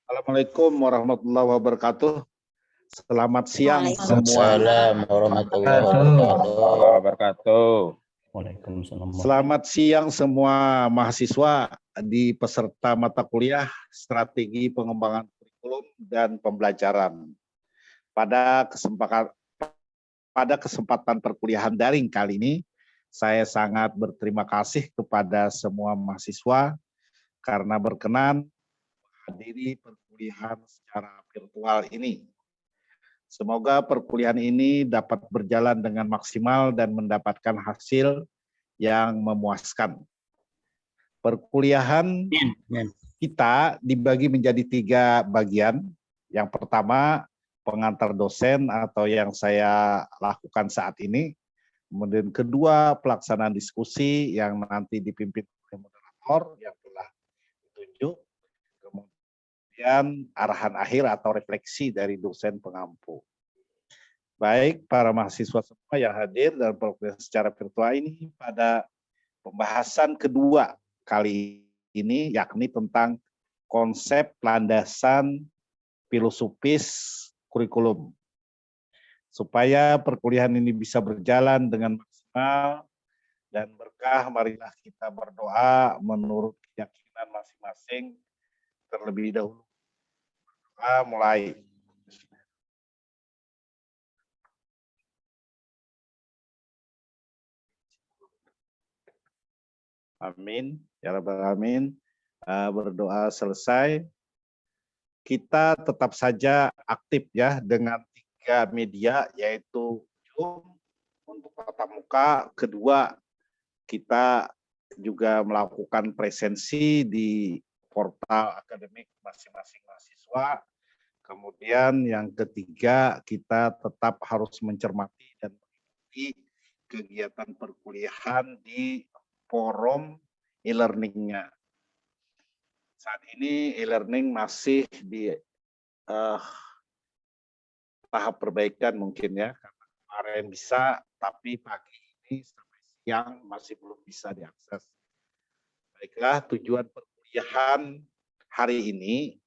Assalamualaikum warahmatullahi wabarakatuh. Selamat siang semua. Waalaikumsalam warahmatullahi wabarakatuh. Waalaikumsalam. Selamat siang semua mahasiswa di peserta mata kuliah Strategi Pengembangan Kurikulum dan Pembelajaran. Pada kesempatan perkuliahan daring kali ini, saya sangat berterima kasih kepada semua mahasiswa karena berkenan menghadiri perkuliahan secara virtual ini. Semoga perkuliahan ini dapat berjalan dengan maksimal dan mendapatkan hasil yang memuaskan. Perkuliahan kita dibagi menjadi 3 bagian. Yang pertama, pengantar dosen atau yang saya lakukan saat ini. Kemudian kedua, pelaksanaan diskusi yang nanti dipimpin oleh moderator yang telah ditunjuk. Kemudian arahan akhir atau refleksi dari dosen pengampu. Baik, para mahasiswa semua yang hadir dalam perkuliahan secara virtual ini pada pembahasan kedua kali ini, yakni tentang konsep landasan filosofis kurikulum. Supaya perkuliahan ini bisa berjalan dengan maksimal dan berkah, marilah kita berdoa menurut keyakinan masing-masing terlebih dahulu. Mulai. Amin. Ya Rabbal Alamin. Berdoa selesai. Kita tetap saja aktif ya dengan 3 media, yaitu Zoom untuk tatap muka. Kedua, kita juga melakukan presensi di portal akademik masing-masing mahasiswa. Kemudian yang ketiga, kita tetap harus mencermati dan mengikuti kegiatan perkuliahan di forum e-learning-nya. Saat ini e-learning masih di tahap perbaikan mungkin ya, karena kemarin bisa, tapi pagi ini sampai siang masih belum bisa diakses. Baiklah, tujuan perkuliahan hari ini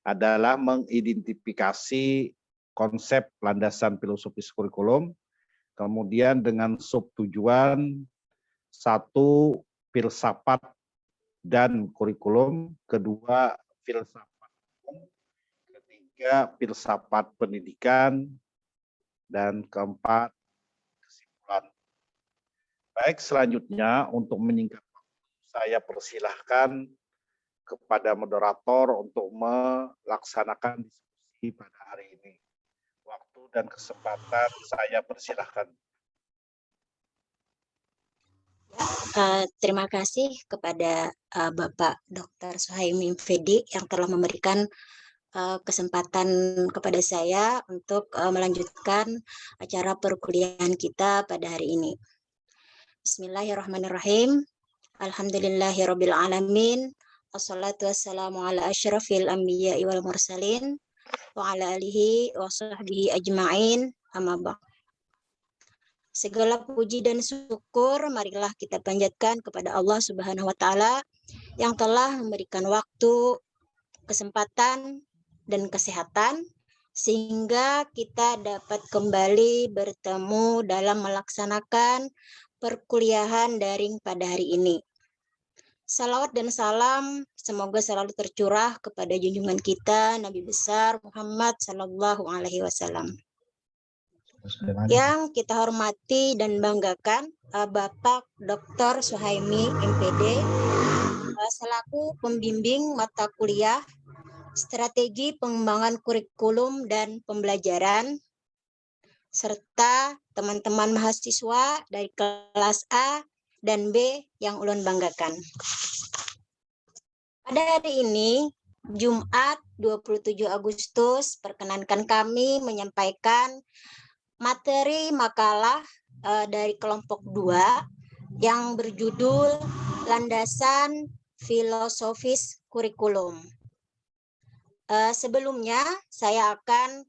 adalah mengidentifikasi konsep landasan filosofis kurikulum, kemudian dengan subtujuan 1, filsafat dan kurikulum, kedua, filsafat umum, ketiga, filsafat pendidikan, dan keempat, kesimpulan. Baik, selanjutnya untuk menyingkat waktu, saya persilahkan kepada moderator untuk melaksanakan diskusi pada hari ini. Waktu dan kesempatan saya persilahkan. Terima kasih kepada Bapak Dr. Suhaimi MPD yang telah memberikan kesempatan kepada saya untuk melanjutkan acara perkuliahan kita pada hari ini. Bismillahirrahmanirrahim. Alhamdulillahirabbil alamin. Wassalatu wassalamu ala asyrafil anbiya'i wal mursalin wa ala alihi wa sahbihi ajma'in. Amma ba'd. Segala puji dan syukur marilah kita panjatkan kepada Allah Subhanahu wa taala yang telah memberikan waktu, kesempatan dan kesehatan sehingga kita dapat kembali bertemu dalam melaksanakan perkuliahan daring pada hari ini. Salawat dan salam semoga selalu tercurah kepada junjungan kita Nabi besar Muhammad sallallahu alaihi wasallam. Yang kita hormati dan banggakan Bapak Dr. Suhaimi MPD selaku pembimbing mata kuliah Strategi Pengembangan Kurikulum dan Pembelajaran serta teman-teman mahasiswa dari kelas A dan B yang ulun banggakan. Pada hari ini, Jumat 27 Agustus, perkenankan kami menyampaikan materi makalah dari kelompok 2 yang berjudul Landasan Filosofis Kurikulum. Sebelumnya, saya akan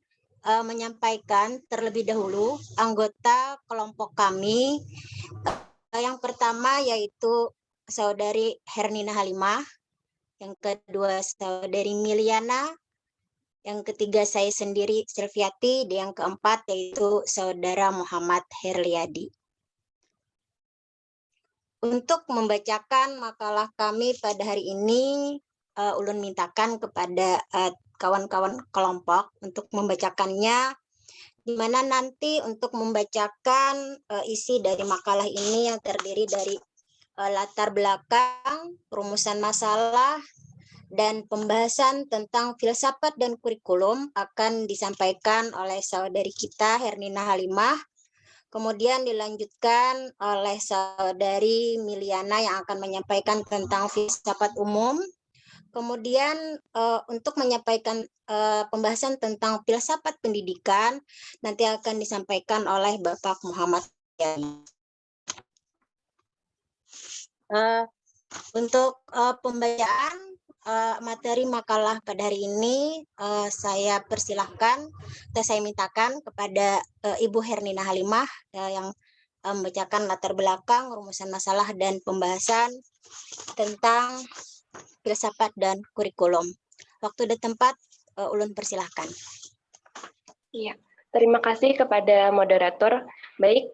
menyampaikan terlebih dahulu anggota kelompok kami. Yang pertama yaitu Saudari Hernina Halimah, yang kedua Saudari Miliana, Yang ketiga saya sendiri Silviati, dan yang keempat yaitu Saudara Muhammad Herliadi. Untuk membacakan makalah kami pada hari ini, ulun mintakan kepada kawan-kawan kelompok untuk membacakannya, di mana nanti untuk membacakan isi dari makalah ini yang terdiri dari latar belakang, rumusan masalah, dan pembahasan tentang filsafat dan kurikulum akan disampaikan oleh saudari kita Hernina Halimah. Kemudian dilanjutkan oleh saudari Miliana yang akan menyampaikan tentang filsafat umum. Kemudian untuk menyampaikan pembahasan tentang filsafat pendidikan nanti akan disampaikan oleh Bapak Muhammad. Untuk pembacaan materi makalah pada hari ini saya persilahkan atau saya mintakan kepada Ibu Hernina Halimah yang membacakan latar belakang, rumusan masalah, dan pembahasan tentang filsafat dan kurikulum. Waktu dan tempat ulun persilahkan. Iya, terima kasih kepada moderator. Baik,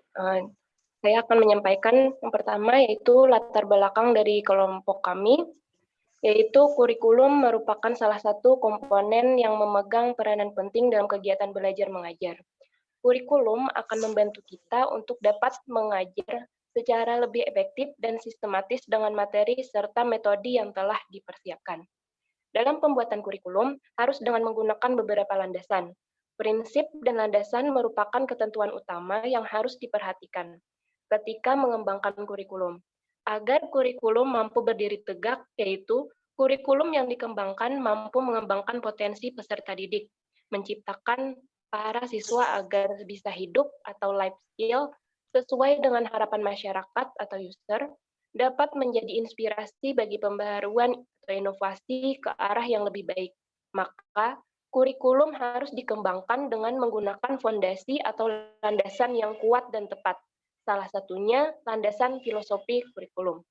saya akan menyampaikan yang pertama yaitu latar belakang dari kelompok kami, yaitu kurikulum merupakan salah satu komponen yang memegang peranan penting dalam kegiatan belajar mengajar. Kurikulum akan membantu kita untuk dapat mengajar secara lebih efektif dan sistematis dengan materi serta metode yang telah dipersiapkan. Dalam pembuatan kurikulum harus dengan menggunakan beberapa landasan. Prinsip dan landasan merupakan ketentuan utama yang harus diperhatikan ketika mengembangkan kurikulum. Agar kurikulum mampu berdiri tegak, yaitu kurikulum yang dikembangkan mampu mengembangkan potensi peserta didik, menciptakan para siswa agar bisa hidup atau life skill sesuai dengan harapan masyarakat atau user, dapat menjadi inspirasi bagi pembaharuan atau inovasi ke arah yang lebih baik. Maka, kurikulum harus dikembangkan dengan menggunakan fondasi atau landasan yang kuat dan tepat. Salah satunya landasan filosofi kurikulum.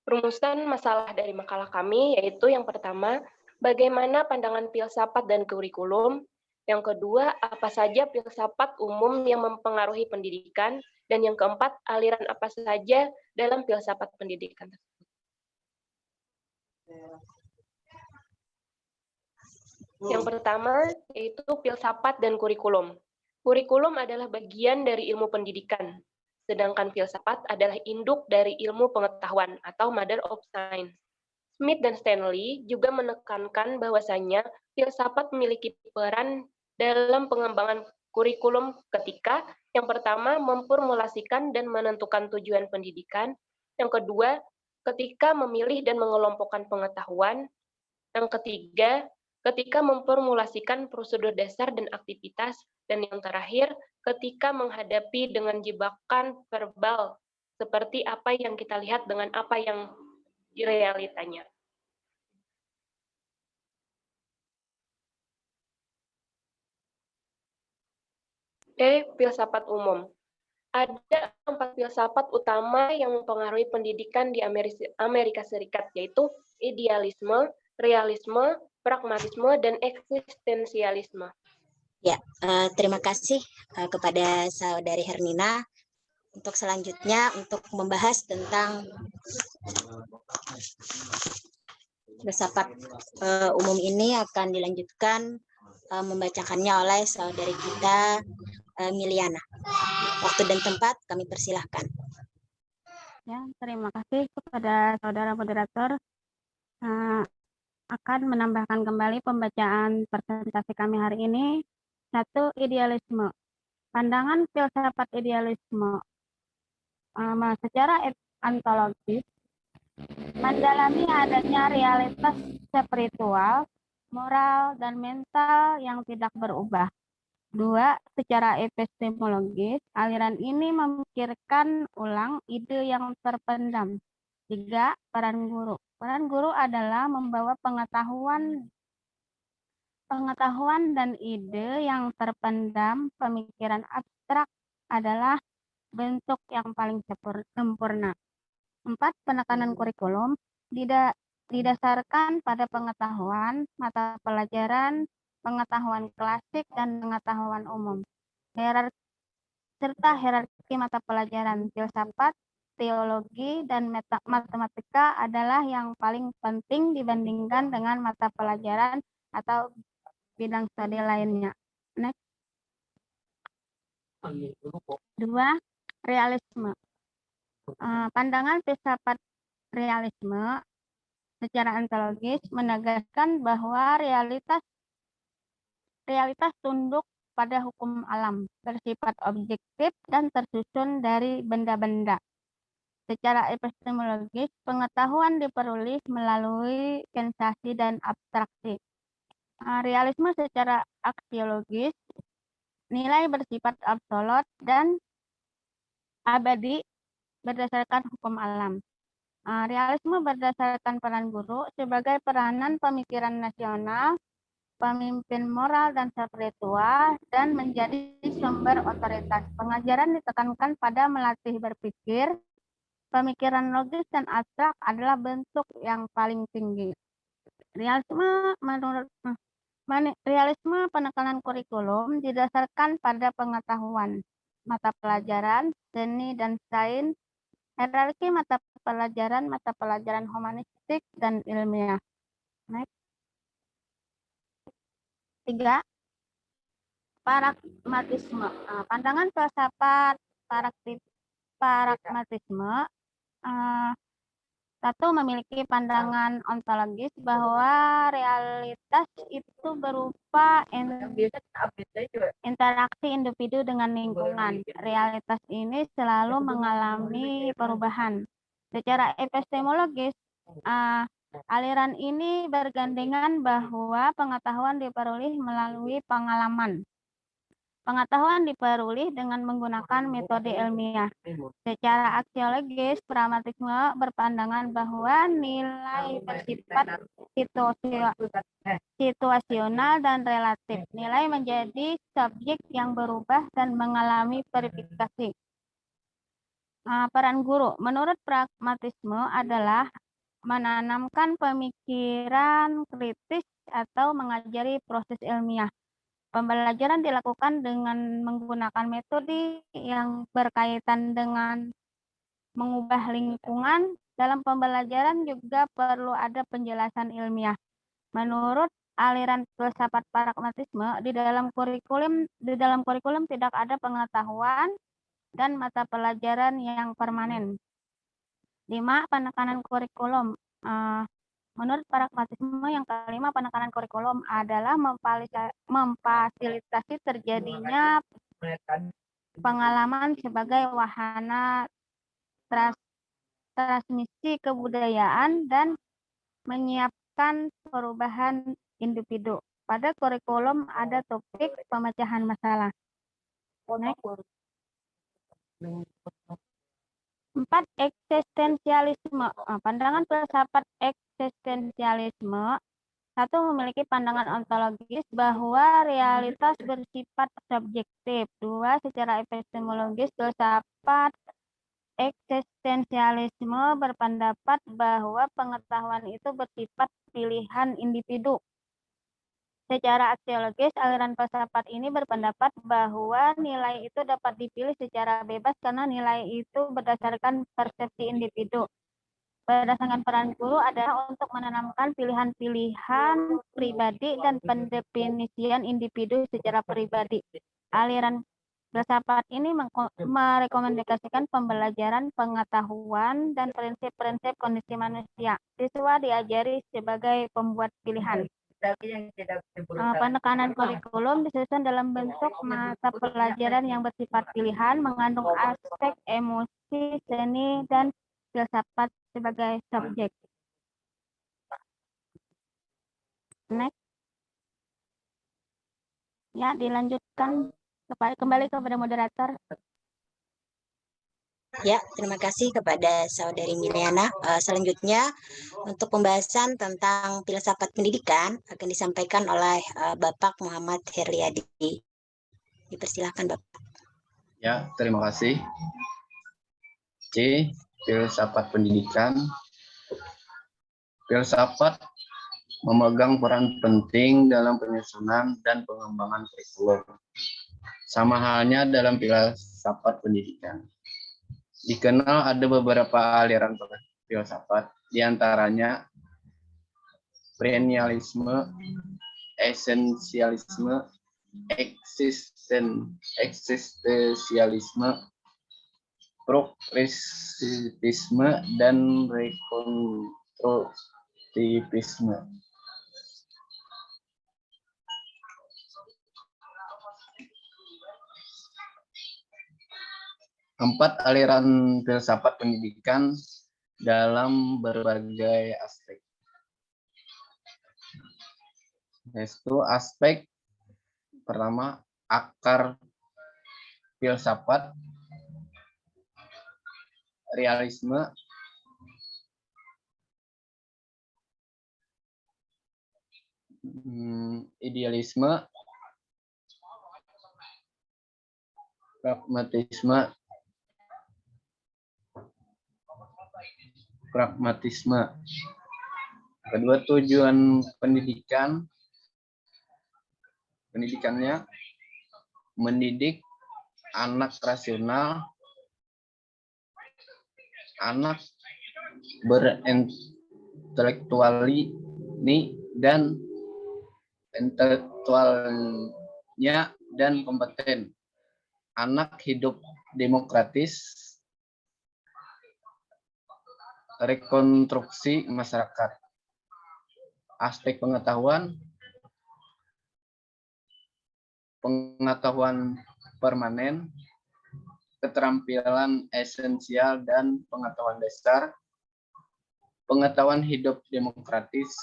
Rumusan masalah dari makalah kami yaitu yang pertama, bagaimana pandangan filsafat dan kurikulum. Yang kedua, apa saja filsafat umum yang mempengaruhi pendidikan. Dan yang keempat, aliran apa saja dalam filsafat pendidikan tersebut. Yang pertama, yaitu filsafat dan kurikulum. Kurikulum adalah bagian dari ilmu pendidikan, sedangkan filsafat adalah induk dari ilmu pengetahuan atau mother of science. Smith dan Stanley juga menekankan bahwasannya filsafat memiliki peran dalam pengembangan kurikulum ketika yang pertama memformulasikan dan menentukan tujuan pendidikan, yang kedua ketika memilih dan mengelompokkan pengetahuan, yang ketiga ketika memformulasikan prosedur dasar dan aktivitas, dan yang terakhir, ketika menghadapi dengan jebakan verbal, seperti apa yang kita lihat dengan apa yang realitanya. Filsafat umum. Ada 4 filsafat utama yang mempengaruhi pendidikan di Amerika Serikat, yaitu idealisme, realisme, pragmatisme, dan eksistensialisme. Ya, terima kasih kepada saudari Hernina. Untuk selanjutnya, untuk membahas tentang filsafat umum ini akan dilanjutkan membacakannya oleh saudari kita Miliana. Waktu dan tempat kami persilahkan. Ya, terima kasih kepada saudara moderator. Akan menambahkan kembali pembacaan presentasi kami hari ini. 1. Idealisme. Pandangan filsafat idealisme secara ontologis mendalami adanya realitas spiritual, moral, dan mental yang tidak berubah. 2. Secara epistemologis, aliran ini memikirkan ulang ide yang terpendam. 3. Peran guru. Peran guru adalah membawa pengetahuan dan ide yang terpendam. Pemikiran abstrak adalah bentuk yang paling sempurna. 4. Penekanan kurikulum. didasarkan pada pengetahuan, mata pelajaran, pengetahuan klasik, dan pengetahuan umum. Serta hierarki mata pelajaran filsafat, teologi, dan matematika adalah yang paling penting dibandingkan dengan mata pelajaran atau bidang studi lainnya. Next. 2. Realisme. Pandangan filsafat realisme secara ontologis menegaskan bahwa realitas tunduk pada hukum alam, bersifat objektif dan tersusun dari benda-benda. Secara epistemologis, pengetahuan diperoleh melalui sensasi dan abstraksi. Realisme secara aksiologis, nilai bersifat absolut dan abadi berdasarkan hukum alam. Realisme berdasarkan peran guru sebagai peranan pemikiran nasional, pemimpin moral dan spiritual, dan menjadi sumber otoritas. Pengajaran ditekankan pada melatih berpikir, pemikiran logis dan abstrak adalah bentuk yang paling tinggi. Realisme penekanan kurikulum didasarkan pada pengetahuan, mata pelajaran, seni dan sains, hierarki mata pelajaran humanistik dan ilmiah. Next. 3. Pragmatisme. Pandangan filsafat pragmatisme satu, memiliki pandangan ontologis bahwa realitas itu berupa interaksi individu dengan lingkungan. Realitas ini selalu mengalami perubahan. Secara epistemologis, aliran ini bergandengan bahwa pengetahuan diperoleh melalui pengalaman. Pengetahuan diperoleh dengan menggunakan metode ilmiah. Secara aksiologis, pragmatisme berpandangan bahwa nilai bersifat situasional dan relatif. Nilai menjadi subjek yang berubah dan mengalami verifikasi. Peran guru menurut pragmatisme adalah menanamkan pemikiran kritis atau mengajari proses ilmiah. Pembelajaran dilakukan dengan menggunakan metode yang berkaitan dengan mengubah lingkungan. Dalam pembelajaran juga perlu ada penjelasan ilmiah. Menurut aliran filsafat pragmatisme, di dalam kurikulum tidak ada pengetahuan dan mata pelajaran yang permanen. 5. Penekanan kurikulum. Menurut pragmatisme yang kelima, penekanan kurikulum adalah memfasilitasi terjadinya pengalaman sebagai wahana transmisi kebudayaan dan menyiapkan perubahan individu. Pada kurikulum ada topik pemecahan masalah. 4. Eksistensialisme. Pandangan filsafat eksistensialisme. 1. Memiliki pandangan ontologis bahwa realitas bersifat subjektif. 2. Secara epistemologis, filsafat eksistensialisme berpendapat bahwa pengetahuan itu bersifat pilihan individu. Secara aksiologis, aliran filsafat ini berpendapat bahwa nilai itu dapat dipilih secara bebas karena nilai itu berdasarkan persepsi individu. Berdasarkan peran guru adalah untuk menanamkan pilihan-pilihan pribadi dan pendefinisian individu secara pribadi. Aliran filsafat ini merekomendasikan pembelajaran pengetahuan dan prinsip-prinsip kondisi manusia. Siswa diajari sebagai pembuat pilihan. Penekanan kurikulum disusun dalam bentuk mata pelajaran yang bersifat pilihan, mengandung aspek emosi, seni, dan filsafat sebagai subjek. Next. Ya, dilanjutkan kembali kepada moderator. Ya, terima kasih kepada Saudari Miliana. Selanjutnya, untuk pembahasan tentang filsafat pendidikan akan disampaikan oleh Bapak Muhammad Heriadi. Dipersilakan, Bapak. Ya, terima kasih. C. Filsafat pendidikan. Filsafat memegang peran penting dalam penyusunan dan pengembangan kurikulum. Sama halnya dalam filsafat pendidikan. Dikenal ada beberapa aliran filsafat, diantaranya perennialisme, esensialisme, eksistensialisme, progresivisme, dan rekonstruktivisme. Empat aliran filsafat pendidikan dalam berbagai aspek. Yaitu aspek pertama, akar filsafat, realisme, idealisme, pragmatisme. Kedua, tujuan pendidikannya mendidik anak rasional, anak intelektualnya dan kompeten, anak hidup demokratis, rekonstruksi masyarakat. Aspek pengetahuan permanen, keterampilan esensial dan pengetahuan dasar, pengetahuan hidup demokratis,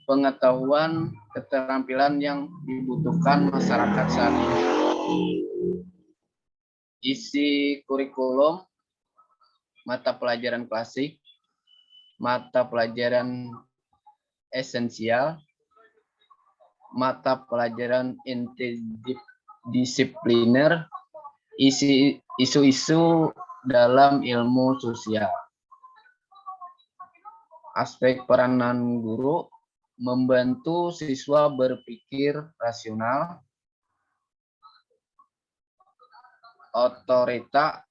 pengetahuan keterampilan yang dibutuhkan masyarakat saat ini. Isi kurikulum, mata pelajaran klasik, mata pelajaran esensial, mata pelajaran interdisipliner, isu-isu dalam ilmu sosial. Aspek peranan guru, membantu siswa berpikir rasional, otorita,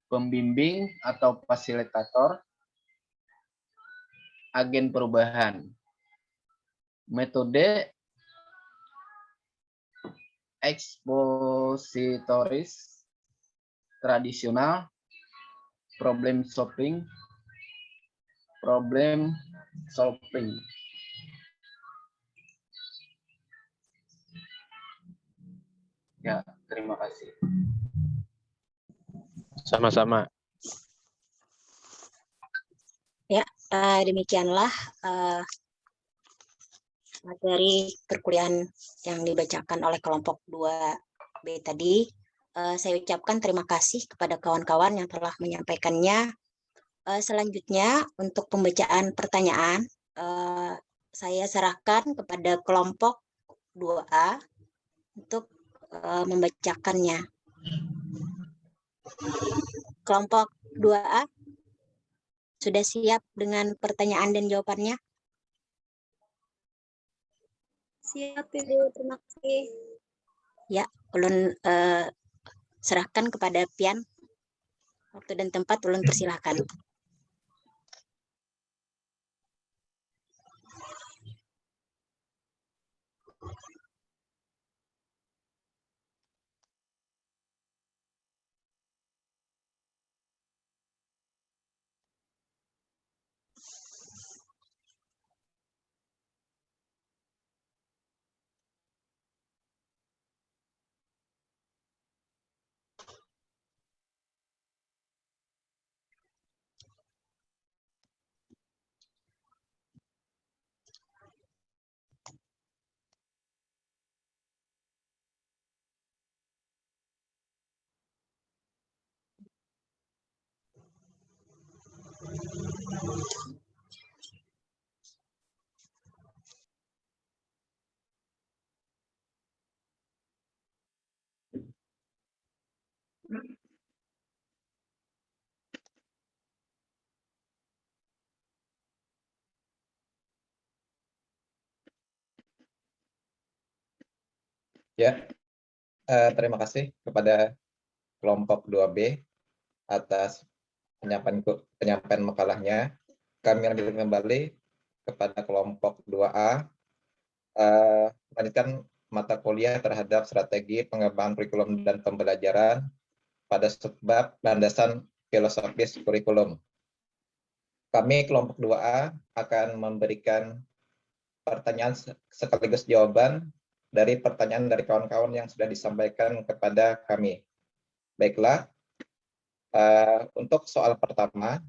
pembimbing atau fasilitator, agen perubahan. Metode ekspositoris tradisional, problem solving. Ya, terima kasih. Sama-sama. Ya, demikianlah materi perkuliahan yang dibacakan oleh kelompok 2B tadi. Saya ucapkan terima kasih kepada kawan-kawan yang telah menyampaikannya. Selanjutnya untuk pembacaan pertanyaan, saya serahkan kepada kelompok 2A untuk membacakannya. Kelompok 2A sudah siap dengan pertanyaan dan jawabannya? Siap, Ibu. Terima kasih. Ya, ulun serahkan kepada Pian. Waktu dan tempat ulun persilahkan. Ya, terima kasih kepada kelompok 2B atas penyampaian makalahnya. Kami lanjutkan kembali kepada kelompok 2A, melanjutkan mata kuliah terhadap strategi pengembangan kurikulum dan pembelajaran pada subbab landasan filosofis kurikulum. Kami kelompok 2A akan memberikan pertanyaan sekaligus jawaban dari pertanyaan dari kawan-kawan yang sudah disampaikan kepada kami. Baiklah, untuk soal pertama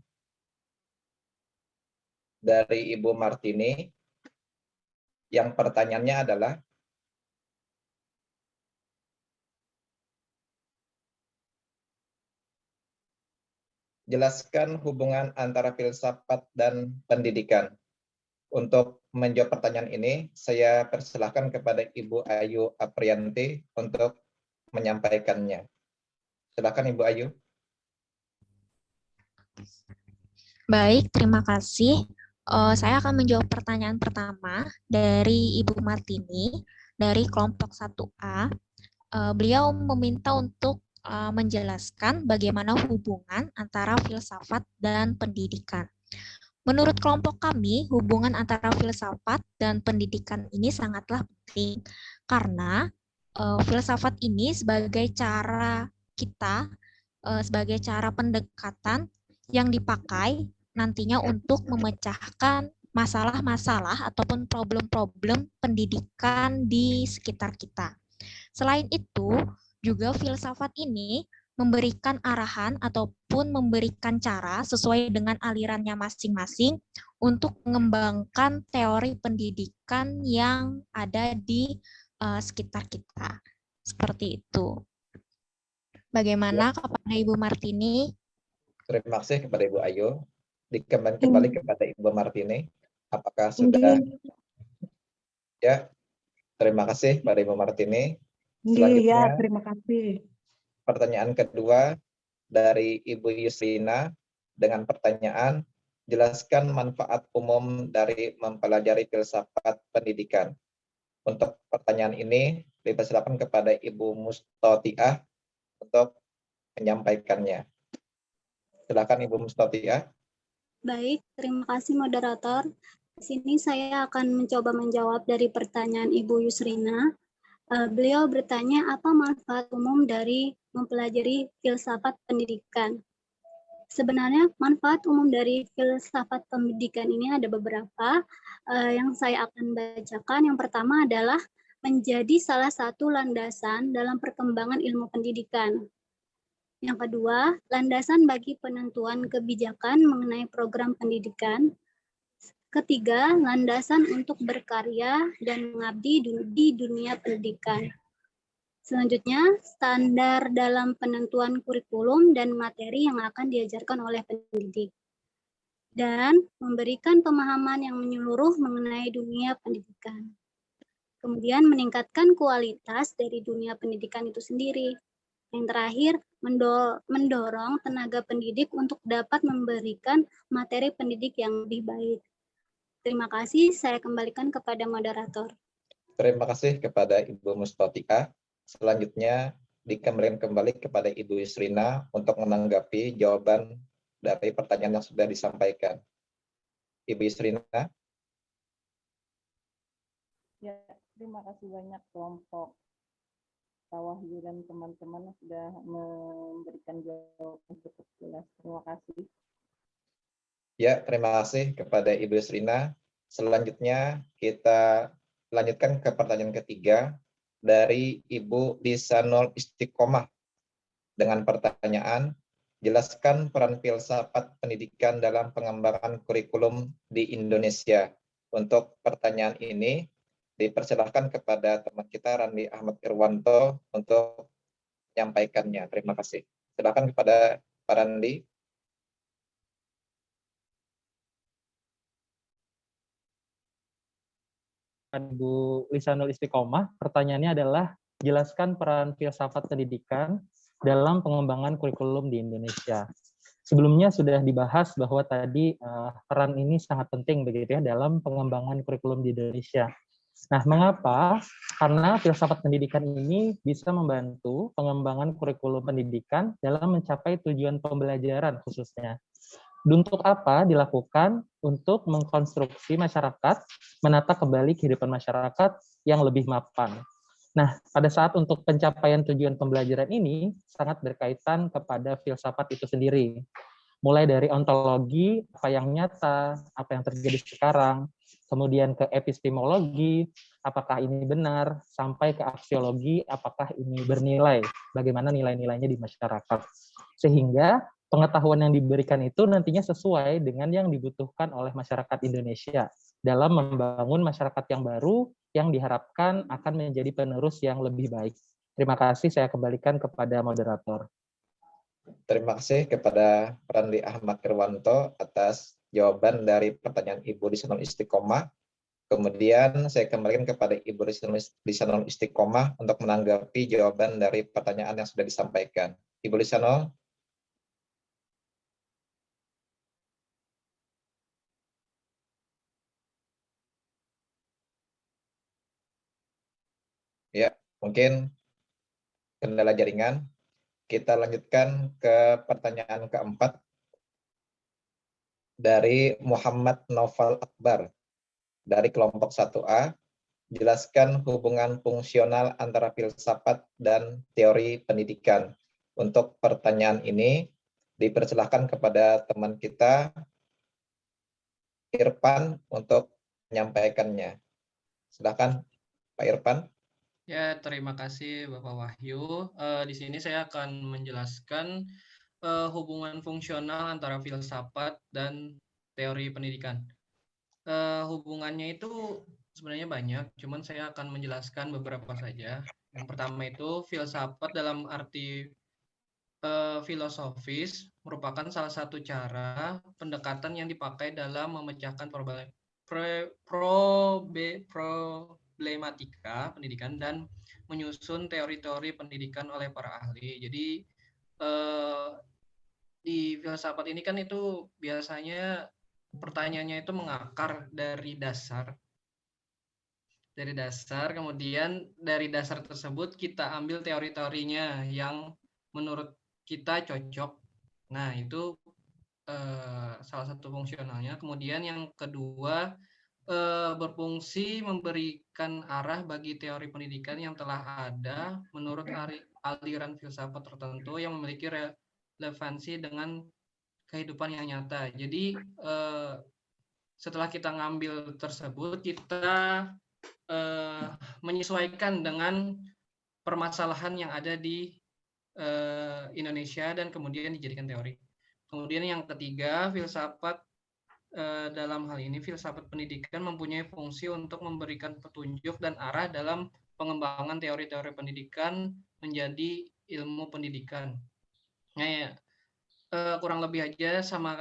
dari Ibu Martini, yang pertanyaannya adalah, jelaskan hubungan antara filsafat dan pendidikan. Untuk menjawab pertanyaan ini, saya persilahkan kepada Ibu Ayu Aprianti untuk menyampaikannya. Silakan Ibu Ayu. Baik, terima kasih. Saya akan menjawab pertanyaan pertama dari Ibu Martini dari kelompok 1A. Beliau meminta untuk menjelaskan bagaimana hubungan antara filsafat dan pendidikan. Menurut kelompok kami, hubungan antara filsafat dan pendidikan ini sangatlah penting karena filsafat ini sebagai cara kita, sebagai cara pendekatan yang dipakai nantinya untuk memecahkan masalah-masalah ataupun problem-problem pendidikan di sekitar kita. Selain itu, juga filsafat ini memberikan arahan ataupun memberikan cara sesuai dengan alirannya masing-masing untuk mengembangkan teori pendidikan yang ada di sekitar kita. Seperti itu. Bagaimana kepada Ibu Martini? Terima kasih kepada Ibu Ayu. Kembali kepada Ibu Martini. Apakah sudah? Ya, terima kasih kepada Ibu Martini. Selanjutnya, ya, terima kasih. Pertanyaan kedua dari Ibu Yusrina dengan pertanyaan, jelaskan manfaat umum dari mempelajari filsafat pendidikan. Untuk pertanyaan ini, dipersilakan kepada Ibu Mustotiah untuk menyampaikannya. Silakan Ibu Mustotiah. Baik, terima kasih moderator. Di sini saya akan mencoba menjawab dari pertanyaan Ibu Yusrina. Beliau bertanya apa manfaat umum dari mempelajari filsafat pendidikan. Sebenarnya manfaat umum dari filsafat pendidikan ini ada beberapa yang saya akan bacakan. Yang pertama adalah menjadi salah satu landasan dalam perkembangan ilmu pendidikan. Yang kedua, landasan bagi penentuan kebijakan mengenai program pendidikan. Ketiga, landasan untuk berkarya dan mengabdi di dunia pendidikan. Selanjutnya, standar dalam penentuan kurikulum dan materi yang akan diajarkan oleh pendidik. Dan memberikan pemahaman yang menyeluruh mengenai dunia pendidikan. Kemudian meningkatkan kualitas dari dunia pendidikan itu sendiri. Yang terakhir, mendorong tenaga pendidik untuk dapat memberikan materi pendidik yang lebih baik. Terima kasih, saya kembalikan kepada moderator. Terima kasih kepada Ibu Mustotiah. Selanjutnya, dikembalikan kembali kepada Ibu Yusrina untuk menanggapi jawaban dari pertanyaan yang sudah disampaikan. Ibu Yusrina. Ya, terima kasih banyak kelompok Wahyu dan teman-teman yang sudah memberikan jawaban cukup jelas. Terima kasih. Ya, terima kasih kepada Ibu Yusrina. Selanjutnya kita lanjutkan ke pertanyaan ketiga dari Ibu Lisanul Istiqomah dengan pertanyaan, jelaskan peran filsafat pendidikan dalam pengembangan kurikulum di Indonesia. Untuk pertanyaan ini dipersilahkan kepada teman kita Randi Ahmad Irwanto untuk menyampaikannya. Terima kasih. Silakan kepada Pak Randi. Bu Lisanul Istiqomah, pertanyaannya adalah jelaskan peran filsafat pendidikan dalam pengembangan kurikulum di Indonesia. Sebelumnya sudah dibahas bahwa tadi peran ini sangat penting begitu ya dalam pengembangan kurikulum di Indonesia. Nah, mengapa? Karena filsafat pendidikan ini bisa membantu pengembangan kurikulum pendidikan dalam mencapai tujuan pembelajaran khususnya. Untuk apa dilakukan? Untuk mengkonstruksi masyarakat, menata kembali kehidupan masyarakat yang lebih mapan. Nah, pada saat untuk pencapaian tujuan pembelajaran ini sangat berkaitan kepada filsafat itu sendiri. Mulai dari ontologi, apa yang nyata, apa yang terjadi sekarang, kemudian ke epistemologi, apakah ini benar, sampai ke aksiologi, apakah ini bernilai, bagaimana nilai-nilainya di masyarakat. Sehingga pengetahuan yang diberikan itu nantinya sesuai dengan yang dibutuhkan oleh masyarakat Indonesia dalam membangun masyarakat yang baru yang diharapkan akan menjadi penerus yang lebih baik. Terima kasih, saya kembalikan kepada moderator. Terima kasih kepada Randi Ahmad Irwanto atas jawaban dari pertanyaan Ibu Lisanul Istiqomah. Kemudian saya kembalikan kepada Ibu Lisanul Istiqomah untuk menanggapi jawaban dari pertanyaan yang sudah disampaikan. Ibu Lisanul. Ya, mungkin kendala jaringan. Kita lanjutkan ke pertanyaan keempat dari Muhammad Noval Akbar dari kelompok 1A. Jelaskan hubungan fungsional antara filsafat dan teori pendidikan. Untuk pertanyaan ini dipersilahkan kepada teman kita Irfan untuk menyampaikannya. Silakan Pak Irfan. Ya, terima kasih Bapak Wahyu. Di sini saya akan menjelaskan hubungan fungsional antara filsafat dan teori pendidikan. Hubungannya itu sebenarnya banyak, cuman saya akan menjelaskan beberapa saja. Yang pertama itu filsafat dalam arti filosofis merupakan salah satu cara pendekatan yang dipakai dalam memecahkan problematika pendidikan dan menyusun teori-teori pendidikan oleh para ahli. Jadi di filsafat ini kan itu biasanya pertanyaannya itu mengakar dari dasar. Kemudian dari dasar tersebut kita ambil teori-teorinya yang menurut kita cocok. Nah, itu salah satu fungsionalnya. Kemudian yang kedua, berfungsi memberikan arah bagi teori pendidikan yang telah ada menurut aliran filsafat tertentu yang memiliki relevansi dengan kehidupan yang nyata. Jadi setelah kita ngambil tersebut, kita menyesuaikan dengan permasalahan yang ada di Indonesia dan kemudian dijadikan teori. Kemudian yang ketiga, filsafat dalam hal ini filsafat pendidikan mempunyai fungsi untuk memberikan petunjuk dan arah dalam pengembangan teori-teori pendidikan menjadi ilmu pendidikan. Nah, ya, kurang lebih aja sama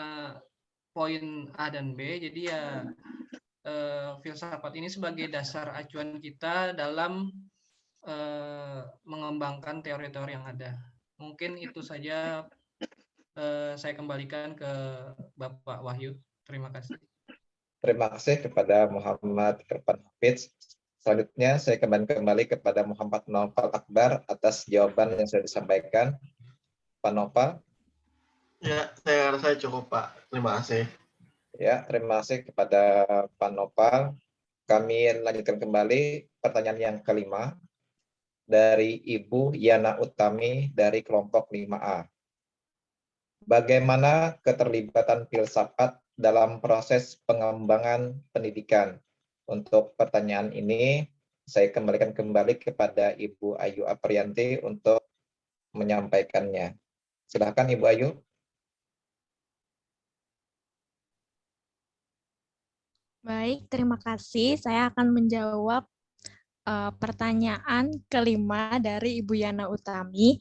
poin A dan B. Jadi ya filsafat ini sebagai dasar acuan kita dalam mengembangkan teori-teori yang ada. Mungkin itu saja, saya kembalikan ke Bapak Wahyu. Terima kasih. Terima kasih kepada Muhammad Irfan Hafiz. Selanjutnya saya kembali kepada Muhammad Noval Akbar atas jawaban yang sudah disampaikan. Pak Noval. Ya, saya rasa cukup Pak. Terima kasih. Ya, terima kasih kepada Pak Noval. Kami lanjutkan kembali pertanyaan yang kelima dari Ibu Yana Utami dari kelompok 5A. Bagaimana keterlibatan filsafat dalam proses pengembangan pendidikan? Untuk pertanyaan ini, saya kembalikan kembali kepada Ibu Ayu Aprianti untuk menyampaikannya. Silakan Ibu Ayu. Baik, terima kasih. Saya akan menjawab pertanyaan kelima dari Ibu Yana Utami,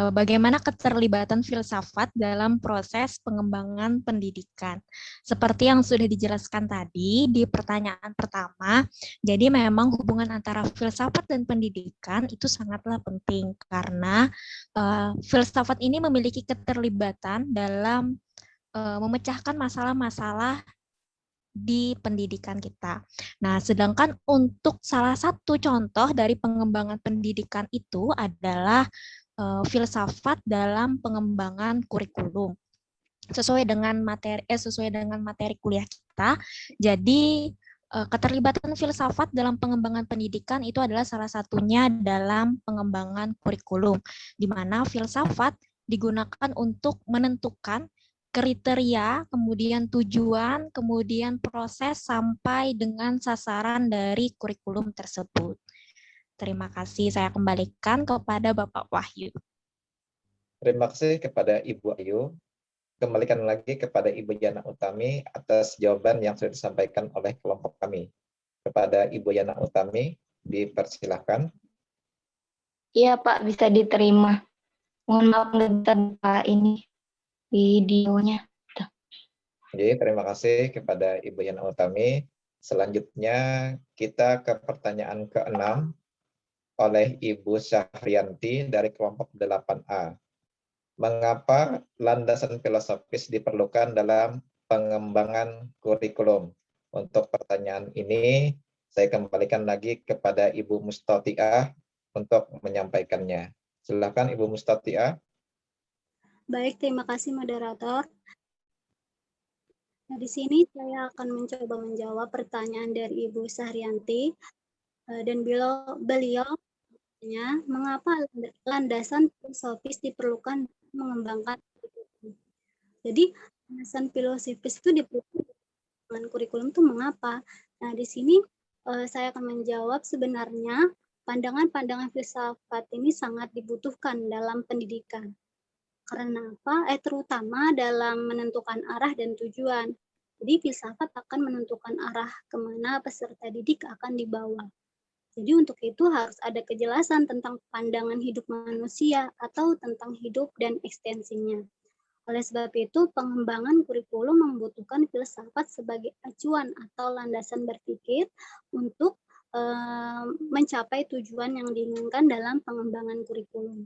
bagaimana keterlibatan filsafat dalam proses pengembangan pendidikan. Seperti yang sudah dijelaskan tadi di pertanyaan pertama, jadi memang hubungan antara filsafat dan pendidikan itu sangatlah penting karena filsafat ini memiliki keterlibatan dalam memecahkan masalah-masalah di pendidikan kita. Nah, sedangkan untuk salah satu contoh dari pengembangan pendidikan itu adalah filsafat dalam pengembangan kurikulum. Sesuai dengan materi kuliah kita. Jadi keterlibatan filsafat dalam pengembangan pendidikan itu adalah salah satunya dalam pengembangan kurikulum, di mana filsafat digunakan untuk menentukan kriteria, kemudian tujuan, kemudian proses sampai dengan sasaran dari kurikulum tersebut. Terima kasih, saya kembalikan kepada Bapak Wahyu. Terima kasih kepada Ibu Ayu. Kembalikan lagi kepada Ibu Yana Utami atas jawaban yang sudah disampaikan oleh kelompok kami. Kepada Ibu Yana Utami, dipersilahkan. Iya Pak, bisa diterima. Mohon maaf nggak bisa buka ini videonya. Oke, terima kasih kepada Ibu Yana Utami. Selanjutnya kita ke pertanyaan ke-6 oleh Ibu Syahrianti dari kelompok 8A. Mengapa landasan filosofis diperlukan dalam pengembangan kurikulum? Untuk pertanyaan ini, saya kembalikan lagi kepada Ibu Mustati'ah untuk menyampaikannya. Silakan Ibu Mustati'ah. Baik, terima kasih moderator. Nah, di sini saya akan mencoba menjawab pertanyaan dari Ibu Syahrianti dan beliau bertanya, mengapa landasan filosofis diperlukan mengembangkan kurikulum. Jadi landasan filosofis itu diperlukan dengan kurikulum itu mengapa? Nah, di sini saya akan menjawab sebenarnya pandangan-pandangan filsafat ini sangat dibutuhkan dalam pendidikan. Karena apa? Terutama dalam menentukan arah dan tujuan. Jadi filsafat akan menentukan arah kemana peserta didik akan dibawa. Jadi untuk itu harus ada kejelasan tentang pandangan hidup manusia atau tentang hidup dan ekstensinya. Oleh sebab itu, pengembangan kurikulum membutuhkan filsafat sebagai acuan atau landasan berpikir untuk mencapai tujuan yang diinginkan dalam pengembangan kurikulum.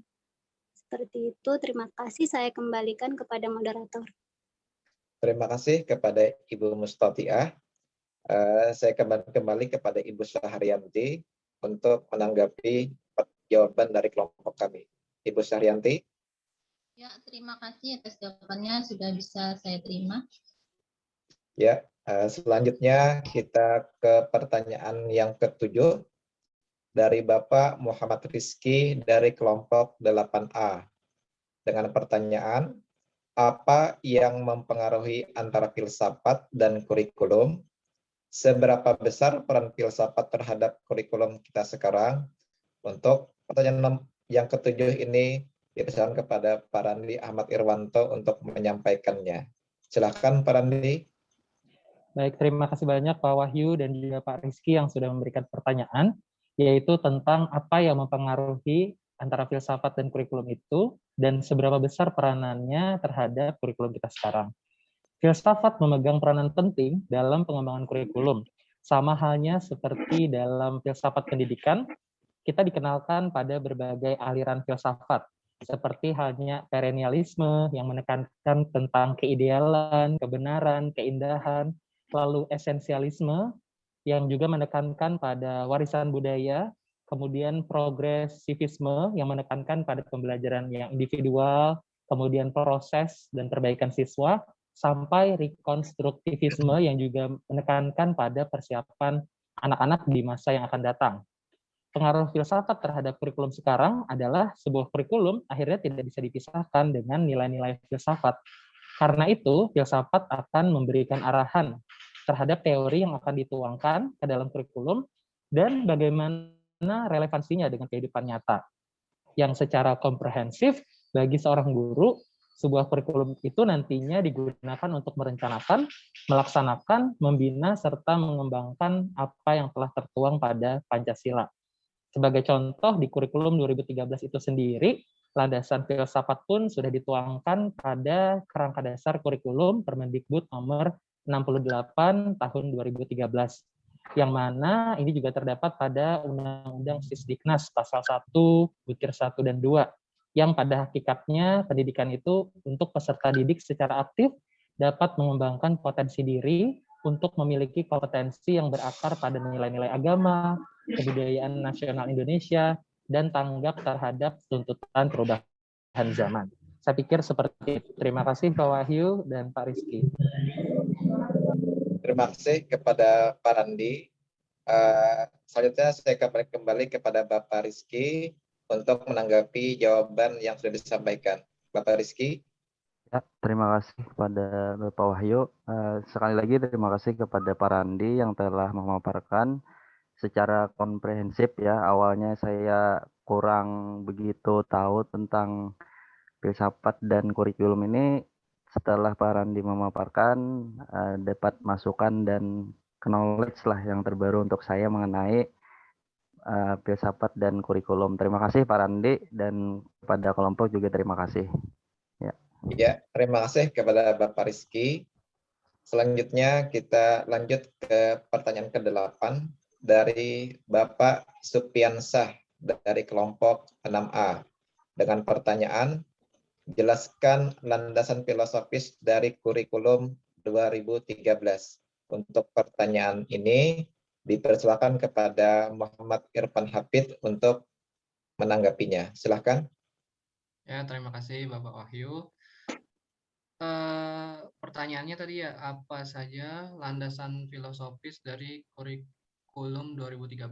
Seperti itu, terima kasih. Saya kembalikan kepada moderator. Terima kasih kepada Ibu Mustati'ah. Saya kembali kepada Ibu Syahrianti untuk menanggapi jawaban dari kelompok kami. Ibu Syahrianti. Ya, terima kasih atas jawabannya, sudah bisa saya terima. Ya, selanjutnya kita ke pertanyaan yang ke-7 dari Bapak Muhammad Rizky dari kelompok 8A. Dengan pertanyaan, apa yang mempengaruhi antara filsafat dan kurikulum? Seberapa besar peran filsafat terhadap kurikulum kita sekarang? Untuk pertanyaan yang ke-7 ini dipersilakan kepada Pak Randi Ahmad Irwanto untuk menyampaikannya. Silakan Pak Randi. Baik, terima kasih banyak Pak Wahyu dan juga Pak Rizky yang sudah memberikan pertanyaan, yaitu tentang apa yang mempengaruhi antara filsafat dan kurikulum itu, dan seberapa besar peranannya terhadap kurikulum kita sekarang. Filsafat memegang peranan penting dalam pengembangan kurikulum. Sama halnya seperti dalam filsafat pendidikan, kita dikenalkan pada berbagai aliran filsafat, seperti halnya perennialisme yang menekankan tentang keidealan, kebenaran, keindahan, lalu esensialisme yang juga menekankan pada warisan budaya, kemudian progresivisme yang menekankan pada pembelajaran yang individual, kemudian proses dan perbaikan siswa, sampai rekonstruktivisme yang juga menekankan pada persiapan anak-anak di masa yang akan datang. Pengaruh filsafat terhadap kurikulum sekarang adalah sebuah kurikulum akhirnya tidak bisa dipisahkan dengan nilai-nilai filsafat. Karena itu, filsafat akan memberikan arahan terhadap teori yang akan dituangkan ke dalam kurikulum dan bagaimana relevansinya dengan kehidupan nyata. Yang secara komprehensif bagi seorang guru, sebuah kurikulum itu nantinya digunakan untuk merencanakan, melaksanakan, membina, serta mengembangkan apa yang telah tertuang pada Pancasila. Sebagai contoh, di kurikulum 2013 itu sendiri, landasan filsafat pun sudah dituangkan pada kerangka dasar kurikulum Permendikbud nomor 68 tahun 2013. Yang mana ini juga terdapat pada Undang-Undang Sisdiknas pasal 1, butir 1 dan 2. Yang pada hakikatnya pendidikan itu untuk peserta didik secara aktif dapat mengembangkan potensi diri, untuk memiliki kompetensi yang berakar pada nilai-nilai agama, kebudayaan nasional Indonesia, dan tanggap terhadap tuntutan perubahan zaman. Saya pikir seperti itu. Terima kasih Pak Wahyu dan Pak Rizky. Terima kasih kepada Pak Randi. Selanjutnya saya kembali kepada Bapak Rizky untuk menanggapi jawaban yang sudah disampaikan. Bapak Rizky. Ya, terima kasih kepada Bapak Wahyu. Sekali lagi terima kasih kepada Pak Randi yang telah memaparkan secara komprehensif ya. Awalnya saya kurang begitu tahu tentang filsafat dan kurikulum ini. Setelah Pak Randi memaparkan, dapat masukan dan knowledge lah yang terbaru untuk saya mengenai filsafat dan kurikulum. Terima kasih Pak Randi, dan kepada kelompok juga terima kasih. Ya, terima kasih kepada Bapak Rizky. Selanjutnya kita lanjut ke pertanyaan ke-8 dari Bapak Supiansah dari kelompok 6A dengan pertanyaan, jelaskan landasan filosofis dari kurikulum 2013. Untuk pertanyaan ini dipersilakan kepada Muhammad Irfan Hafid untuk menanggapinya. Silakan. Ya, terima kasih Bapak Wahyu. Pertanyaannya tadi ya, apa saja landasan filosofis dari kurikulum 2013?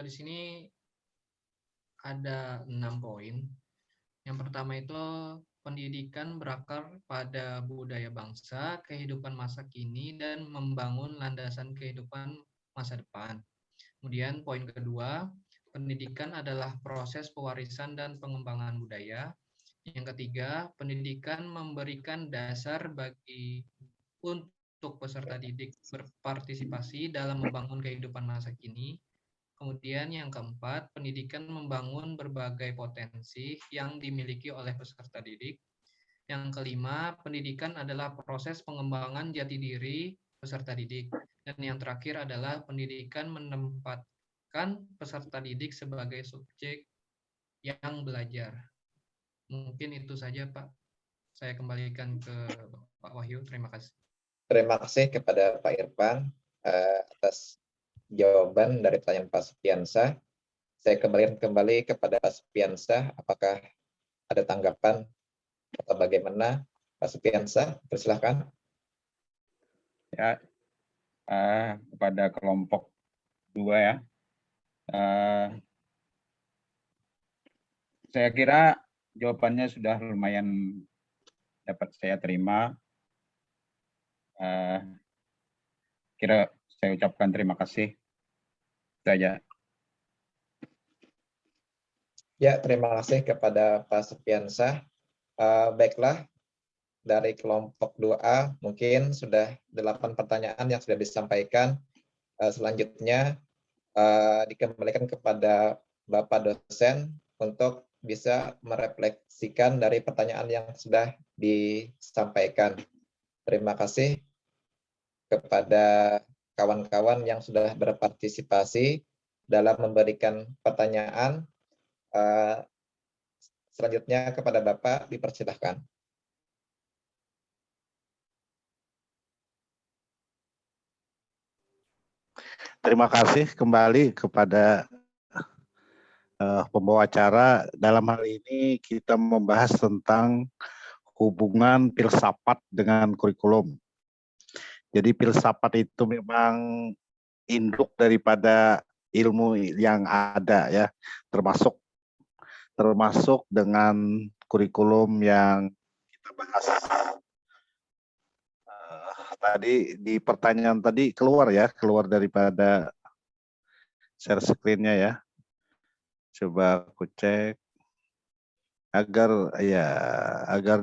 Di sini ada 6 poin. Yang pertama itu pendidikan berakar pada budaya bangsa, kehidupan masa kini, dan membangun landasan kehidupan masa depan. Kemudian poin kedua, pendidikan adalah proses pewarisan dan pengembangan budaya. Yang ketiga, pendidikan memberikan dasar untuk peserta didik berpartisipasi dalam membangun kehidupan masa kini. Kemudian yang keempat, pendidikan membangun berbagai potensi yang dimiliki oleh peserta didik. Yang kelima, pendidikan adalah proses pengembangan jati diri peserta didik. Dan yang terakhir adalah pendidikan menempatkan peserta didik sebagai subjek yang belajar. Mungkin itu saja, Pak. Saya kembalikan ke Pak Wahyu. Terima kasih. Terima kasih kepada Pak Irfan atas jawaban dari pertanyaan Pak Supiansah. Saya kembali kepada Pak Supiansah. Apakah ada tanggapan atau bagaimana? Pak Supiansah, persilahkan. Ya, kepada kelompok 2 ya. Saya kira jawabannya sudah lumayan dapat saya terima. Kira saya ucapkan terima kasih saja. Ya, terima kasih kepada Pak Supiansah. Baiklah, dari kelompok 2A mungkin sudah 8 pertanyaan yang sudah disampaikan. Selanjutnya dikembalikan kepada Bapak dosen untuk bisa merefleksikan dari pertanyaan yang sudah disampaikan. Terima kasih kepada kawan-kawan yang sudah berpartisipasi dalam memberikan pertanyaan. Selanjutnya kepada Bapak, dipersilahkan. Terima kasih kembali kepada pembawa acara. Dalam hal ini kita membahas tentang hubungan filsafat dengan kurikulum. Jadi filsafat itu memang induk daripada ilmu yang ada ya, termasuk dengan kurikulum yang kita bahas. Tadi di pertanyaan tadi keluar daripada share screen-nya ya. Coba aku cek agar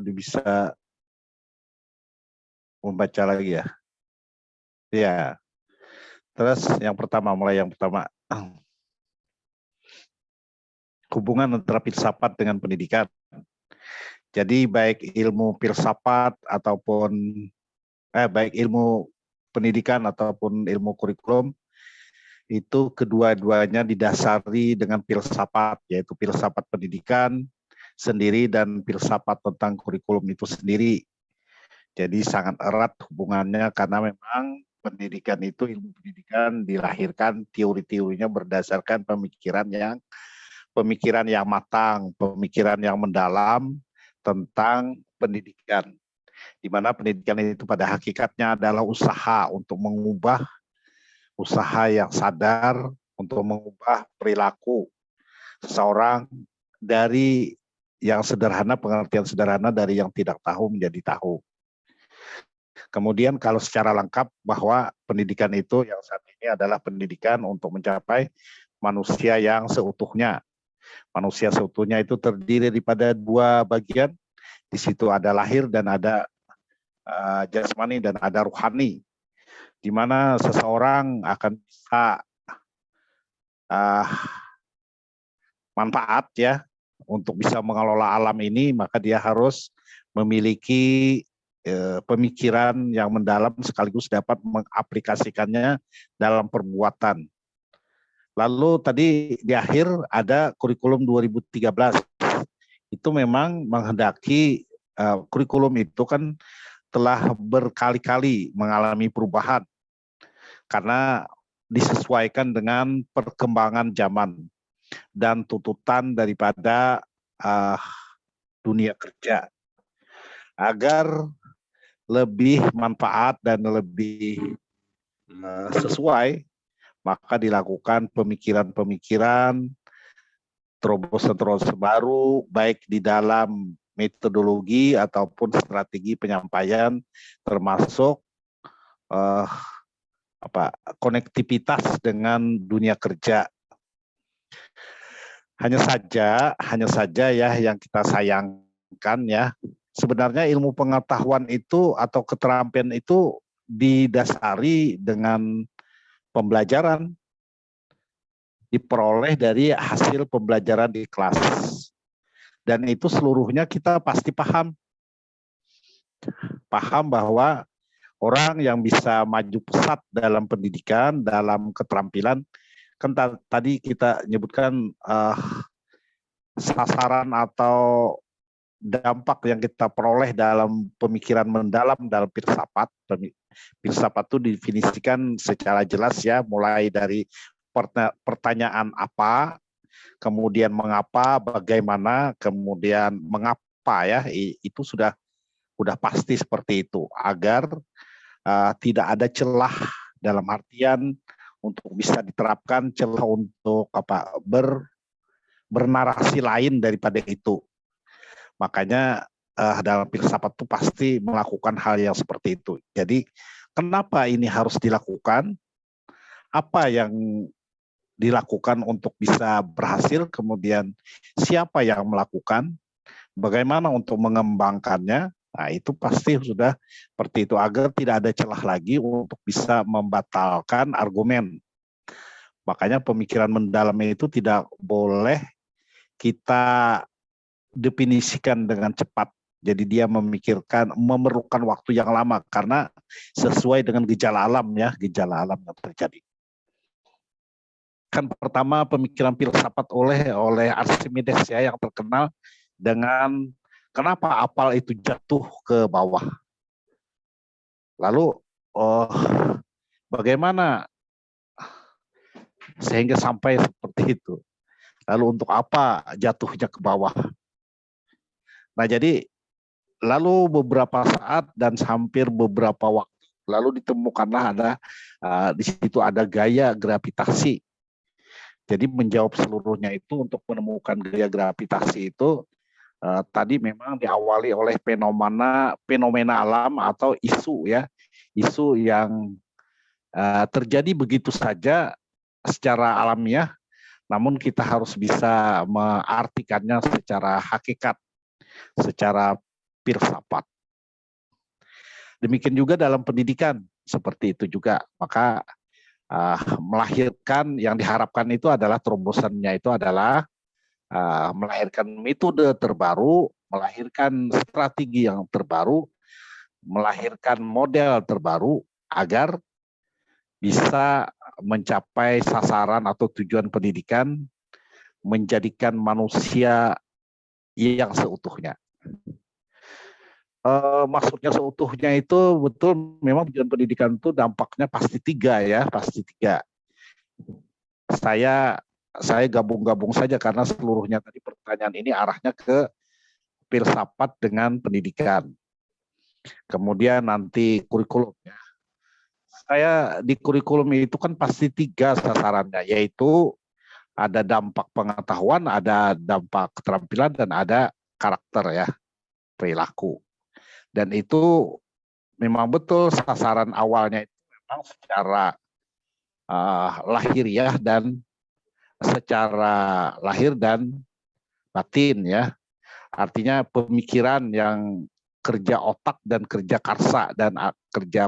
bisa membaca lagi ya. Ya. Terus mulai yang pertama. Hubungan antara filsafat dengan pendidikan. Jadi baik ilmu filsafat ataupun baik ilmu pendidikan ataupun ilmu kurikulum itu kedua-duanya didasari dengan filsafat, yaitu filsafat pendidikan sendiri dan filsafat tentang kurikulum itu sendiri. Jadi sangat erat hubungannya karena memang pendidikan itu, ilmu pendidikan dilahirkan teori-teorinya berdasarkan pemikiran yang matang, pemikiran yang mendalam tentang pendidikan. Di mana pendidikan itu pada hakikatnya adalah usaha untuk mengubah, usaha yang sadar untuk mengubah perilaku seseorang dari yang sederhana, pengertian sederhana dari yang tidak tahu menjadi tahu. Kemudian kalau secara lengkap bahwa pendidikan itu yang saat ini adalah pendidikan untuk mencapai manusia yang seutuhnya. Manusia seutuhnya itu terdiri daripada dua bagian. Di situ ada lahir dan ada jasmani dan ada ruhani. Di mana seseorang akan bisa manfaat ya untuk bisa mengelola alam ini, maka dia harus memiliki pemikiran yang mendalam sekaligus dapat mengaplikasikannya dalam perbuatan. Lalu tadi di akhir ada kurikulum 2013. Itu memang menghendaki kurikulum itu kan telah berkali-kali mengalami perubahan karena disesuaikan dengan perkembangan zaman dan tuntutan daripada dunia kerja agar lebih manfaat dan lebih sesuai, maka dilakukan pemikiran-pemikiran, terobosan-terobosan baru, baik di dalam metodologi ataupun strategi penyampaian, termasuk konektivitas dengan dunia kerja. Hanya saja ya yang kita sayangkan ya, sebenarnya ilmu pengetahuan itu atau keterampilan itu didasari dengan pembelajaran, diperoleh dari hasil pembelajaran di kelas. Dan itu seluruhnya kita pasti paham. Paham bahwa orang yang bisa maju pesat dalam pendidikan, dalam keterampilan, kan tadi kita nyebutkan sasaran atau dampak yang kita peroleh dalam pemikiran mendalam dalam filsafat. Filsafat itu definisikan secara jelas ya, mulai dari pertanyaan apa, kemudian mengapa, bagaimana, kemudian mengapa ya, itu sudah pasti seperti itu, agar tidak ada celah dalam artian untuk bisa diterapkan, celah untuk bernarasi lain daripada itu. Makanya dalam filsafat itu pasti melakukan hal yang seperti itu. Jadi kenapa ini harus dilakukan? Apa yang dilakukan untuk bisa berhasil? Kemudian siapa yang melakukan? Bagaimana untuk mengembangkannya? Nah, itu pasti sudah seperti itu agar tidak ada celah lagi untuk bisa membatalkan argumen. Makanya pemikiran mendalam itu tidak boleh kita definisikan dengan cepat. Jadi dia memerlukan waktu yang lama karena sesuai dengan gejala alam ya, gejala alam yang terjadi. Kan pertama pemikiran filsafat oleh Archimedes ya, yang terkenal dengan kenapa apel itu jatuh ke bawah. Lalu bagaimana sehingga sampai seperti itu. Lalu untuk apa jatuhnya ke bawah? Nah, jadi lalu beberapa saat dan hampir beberapa waktu lalu ditemukanlah ada di situ ada gaya gravitasi. Jadi menjawab seluruhnya itu untuk menemukan gaya gravitasi itu tadi memang diawali oleh fenomena alam atau isu ya, isu yang terjadi begitu saja secara alamiah, namun kita harus bisa mengartikannya secara hakikat, secara filsafat. Demikian juga dalam pendidikan seperti itu juga. Maka melahirkan yang diharapkan itu adalah terobosannya itu adalah melahirkan metode terbaru, melahirkan strategi yang terbaru, melahirkan model terbaru agar bisa mencapai sasaran atau tujuan pendidikan, menjadikan manusia yang seutuhnya. Maksudnya seutuhnya itu betul, memang tujuan pendidikan itu dampaknya pasti 3 ya, pasti 3. Saya gabung-gabung saja karena seluruhnya tadi pertanyaan ini arahnya ke filsafat dengan pendidikan. Kemudian nanti kurikulum ya. Saya di kurikulum itu kan pasti 3 sasarannya, yaitu ada dampak pengetahuan, ada dampak keterampilan, dan ada karakter ya, perilaku. Dan itu memang betul sasaran awalnya itu memang secara lahiriah dan secara lahir dan batin ya. Artinya pemikiran yang kerja otak dan kerja karsa dan kerja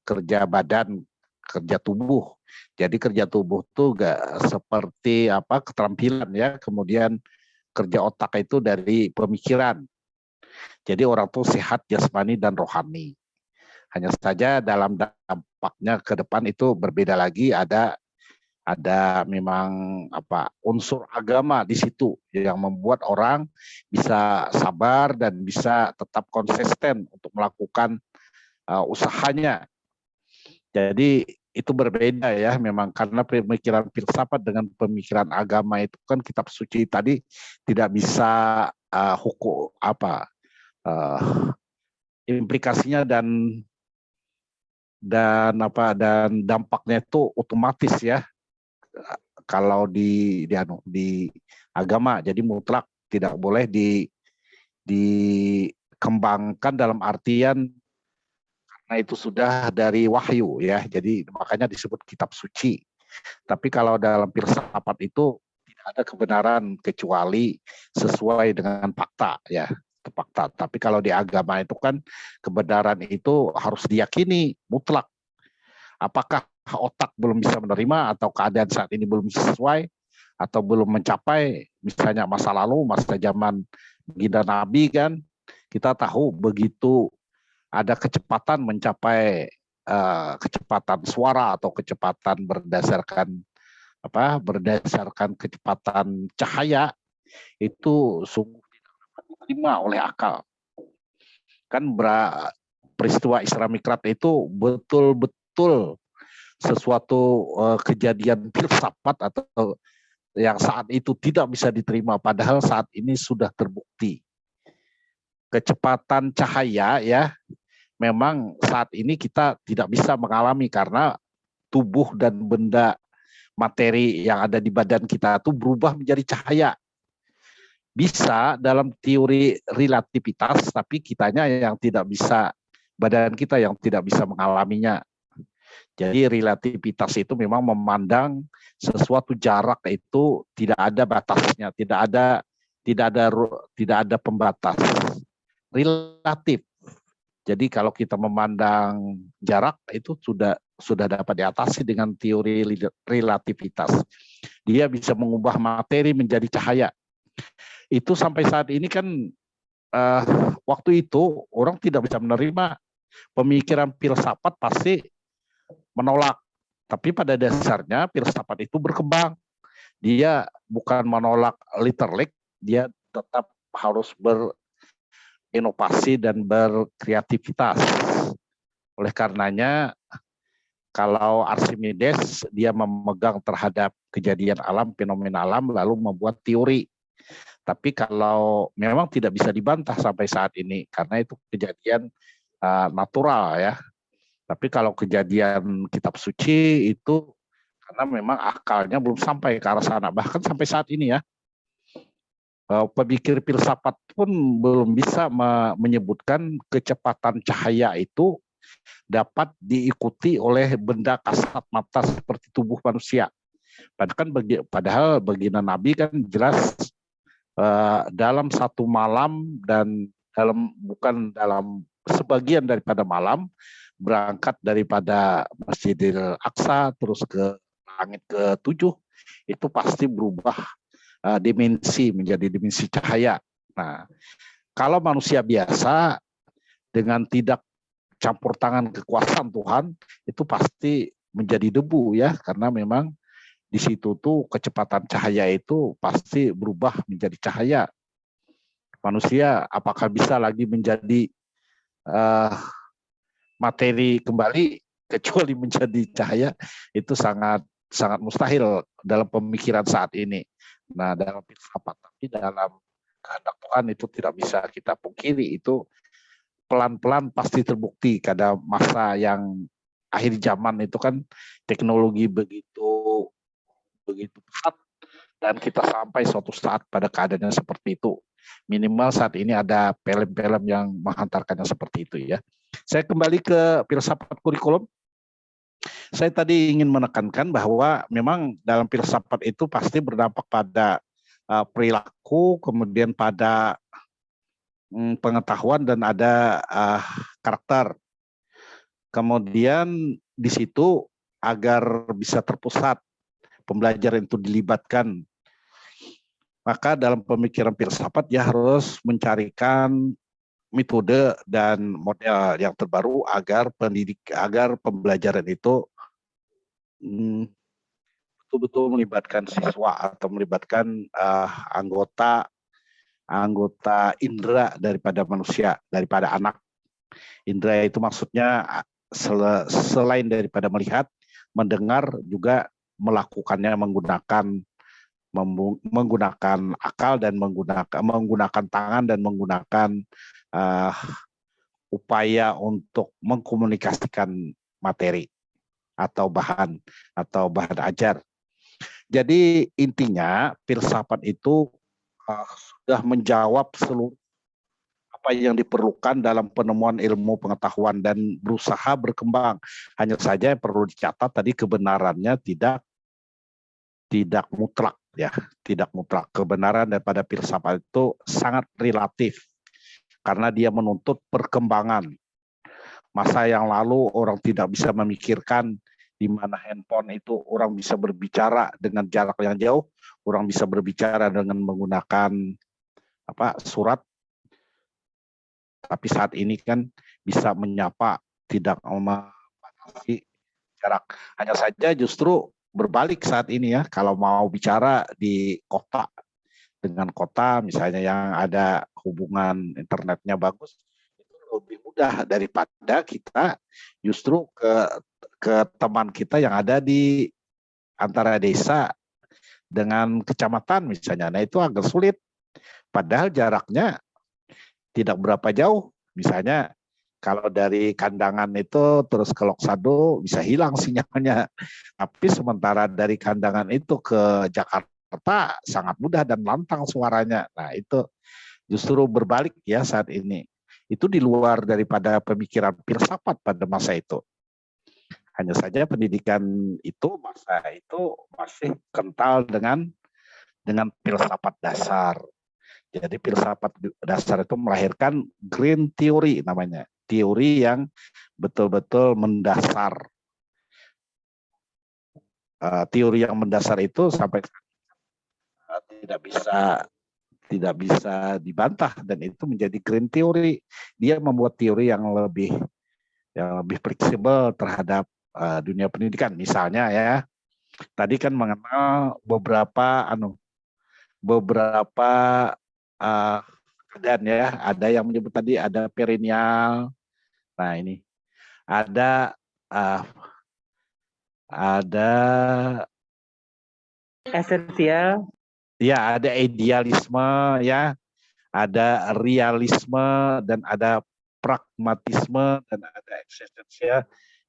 kerja badan, kerja tubuh. Jadi kerja tubuh tuh gak seperti keterampilan ya. Kemudian kerja otak itu dari pemikiran. Jadi orang tuh sehat jasmani dan rohani. Hanya saja dalam dampaknya ke depan itu berbeda lagi, ada memang unsur agama di situ yang membuat orang bisa sabar dan bisa tetap konsisten untuk melakukan usahanya. Jadi itu berbeda ya, memang karena pemikiran filsafat dengan pemikiran agama itu kan kitab suci tadi tidak bisa hukum implikasinya dan dampaknya itu otomatis ya kalau di agama. Jadi mutlak tidak boleh dikembangkan dalam artian karena itu sudah dari wahyu ya. Jadi makanya disebut kitab suci. Tapi kalau dalam filsafat itu tidak ada kebenaran kecuali sesuai dengan fakta ya. Fakta. Tapi kalau di agama itu kan kebenaran itu harus diyakini mutlak. Apakah otak belum bisa menerima atau keadaan saat ini belum sesuai atau belum mencapai, misalnya masa lalu, masa zaman baginda Nabi kan, kita tahu begitu ada kecepatan mencapai kecepatan suara atau kecepatan berdasarkan kecepatan cahaya itu sungguh diterima oleh akal. Kan peristiwa Isra Mi'raj itu betul-betul sesuatu kejadian filsafat atau yang saat itu tidak bisa diterima, padahal saat ini sudah terbukti. Kecepatan cahaya ya, memang saat ini kita tidak bisa mengalami karena tubuh dan benda materi yang ada di badan kita itu berubah menjadi cahaya. Bisa dalam teori relativitas, tapi kitanya yang tidak bisa, badan kita yang tidak bisa mengalaminya. Jadi relativitas itu memang memandang sesuatu jarak itu tidak ada batasnya, tidak ada pembatas. Relatif. Jadi kalau kita memandang jarak itu sudah dapat diatasi dengan teori relativitas. Dia bisa mengubah materi menjadi cahaya. Itu sampai saat ini kan waktu itu orang tidak bisa menerima, pemikiran filsafat pasti menolak. Tapi pada dasarnya filsafat itu berkembang. Dia bukan menolak literally, dia tetap harus berinovasi dan berkreativitas. Oleh karenanya kalau Archimedes dia memegang terhadap kejadian alam, fenomena alam, lalu membuat teori. Tapi kalau memang tidak bisa dibantah sampai saat ini, karena itu kejadian natural ya. Tapi kalau kejadian kitab suci itu karena memang akalnya belum sampai ke arah sana. Bahkan sampai saat ini ya, pemikir filsafat pun belum bisa menyebutkan kecepatan cahaya itu dapat diikuti oleh benda kasat mata seperti tubuh manusia. Padahal baginda Nabi kan jelas dalam satu malam dan bukan dalam sebagian daripada malam berangkat daripada Masjidil Aqsa terus ke langit ke-7 itu pasti berubah dimensi menjadi dimensi cahaya. Nah, kalau manusia biasa dengan tidak campur tangan kekuasaan Tuhan itu pasti menjadi debu ya, karena memang di situ tuh kecepatan cahaya itu pasti berubah menjadi cahaya. Manusia apakah bisa lagi menjadi materi kembali kecuali menjadi cahaya, itu sangat sangat mustahil dalam pemikiran saat ini. Nah, dalam filsafat, tapi dalam kehendak Tuhan itu tidak bisa kita pungkiri, itu pelan-pelan pasti terbukti. Pada masa yang akhir zaman itu kan teknologi begitu pesat, dan kita sampai suatu saat pada keadaannya seperti itu. Minimal saat ini ada film-film yang menghantarkannya seperti itu ya. Saya kembali ke filsafat kurikulum. Saya tadi ingin menekankan bahwa memang dalam filsafat itu pasti berdampak pada perilaku, kemudian pada pengetahuan, dan ada karakter. Kemudian di situ agar bisa terpusat pembelajaran itu dilibatkan, maka dalam pemikiran filsafat ya harus mencarikan metode dan model yang terbaru agar pembelajaran itu betul-betul melibatkan siswa atau melibatkan anggota indera daripada manusia, daripada anak. Indera itu maksudnya selain daripada melihat, mendengar, juga melakukannya menggunakan akal dan menggunakan tangan dan menggunakan upaya untuk mengkomunikasikan materi atau bahan ajar. Jadi intinya filsafat itu sudah menjawab seluruh apa yang diperlukan dalam penemuan ilmu pengetahuan dan berusaha berkembang. Hanya saja yang perlu dicatat tadi, kebenarannya tidak mutlak ya, tidak mutlak. Kebenaran daripada filsafat itu sangat relatif karena dia menuntut perkembangan. Masa yang lalu orang tidak bisa memikirkan di mana handphone itu orang bisa berbicara dengan jarak yang jauh, orang bisa berbicara dengan menggunakan surat. Tapi saat ini kan bisa menyapa, tidak membatasi jarak. Hanya saja justru berbalik saat ini ya, kalau mau bicara di kota dengan kota misalnya yang ada hubungan internetnya bagus, itu lebih mudah daripada kita justru ke teman kita yang ada di antara desa dengan kecamatan misalnya. Nah itu agak sulit, padahal jaraknya tidak berapa jauh. Misalnya kalau dari Kandangan itu terus ke Loksado bisa hilang sinyalnya. Tapi sementara dari Kandangan itu ke Jakarta sangat mudah dan lantang suaranya. Nah itu justru berbalik ya saat ini. Itu di luar daripada pemikiran filsafat pada masa itu. Hanya saja pendidikan itu masa itu masih kental dengan filsafat dasar. Jadi filsafat dasar itu melahirkan green theory namanya. Teori yang betul-betul mendasar. Teori yang mendasar itu sampai tidak bisa dibantah, dan itu menjadi green theory. Dia membuat teori yang lebih fleksibel terhadap dunia pendidikan. Misalnya ya, tadi kan mengenal beberapa keadaan ya. Ada yang menyebut tadi ada perennial. Nah ini ada esensial. Ya, ada idealisme ya, ada realisme, dan ada pragmatisme, dan ada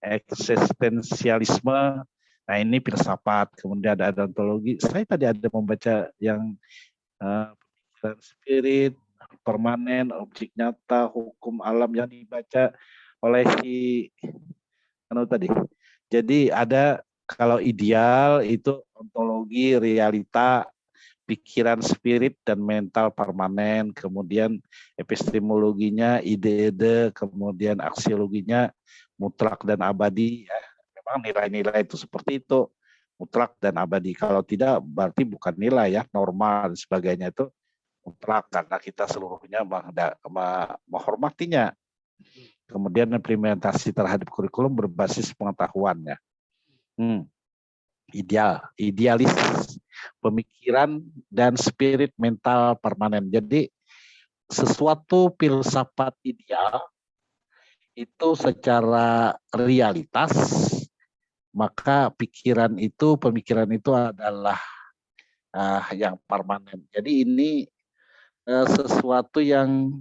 eksistensialisme. Nah ini filsafat. Kemudian ada ontologi. Saya tadi ada membaca yang pemikiran spirit, permanen, objek nyata, hukum alam yang dibaca oleh si tadi. Jadi ada kalau ideal itu ontologi, realita, pikiran spirit dan mental permanen, kemudian epistemologinya ide-ide, kemudian aksiologinya mutlak dan abadi. Ya, memang nilai-nilai itu seperti itu, mutlak dan abadi. Kalau tidak berarti bukan nilai ya, normal dan sebagainya itu mutlak karena kita seluruhnya menghormatinya. Kemudian implementasi terhadap kurikulum berbasis pengetahuannya. Idealis, pemikiran dan spirit mental permanen. Jadi sesuatu filsafat ideal itu secara realitas, maka pemikiran itu adalah yang permanen. Jadi ini sesuatu yang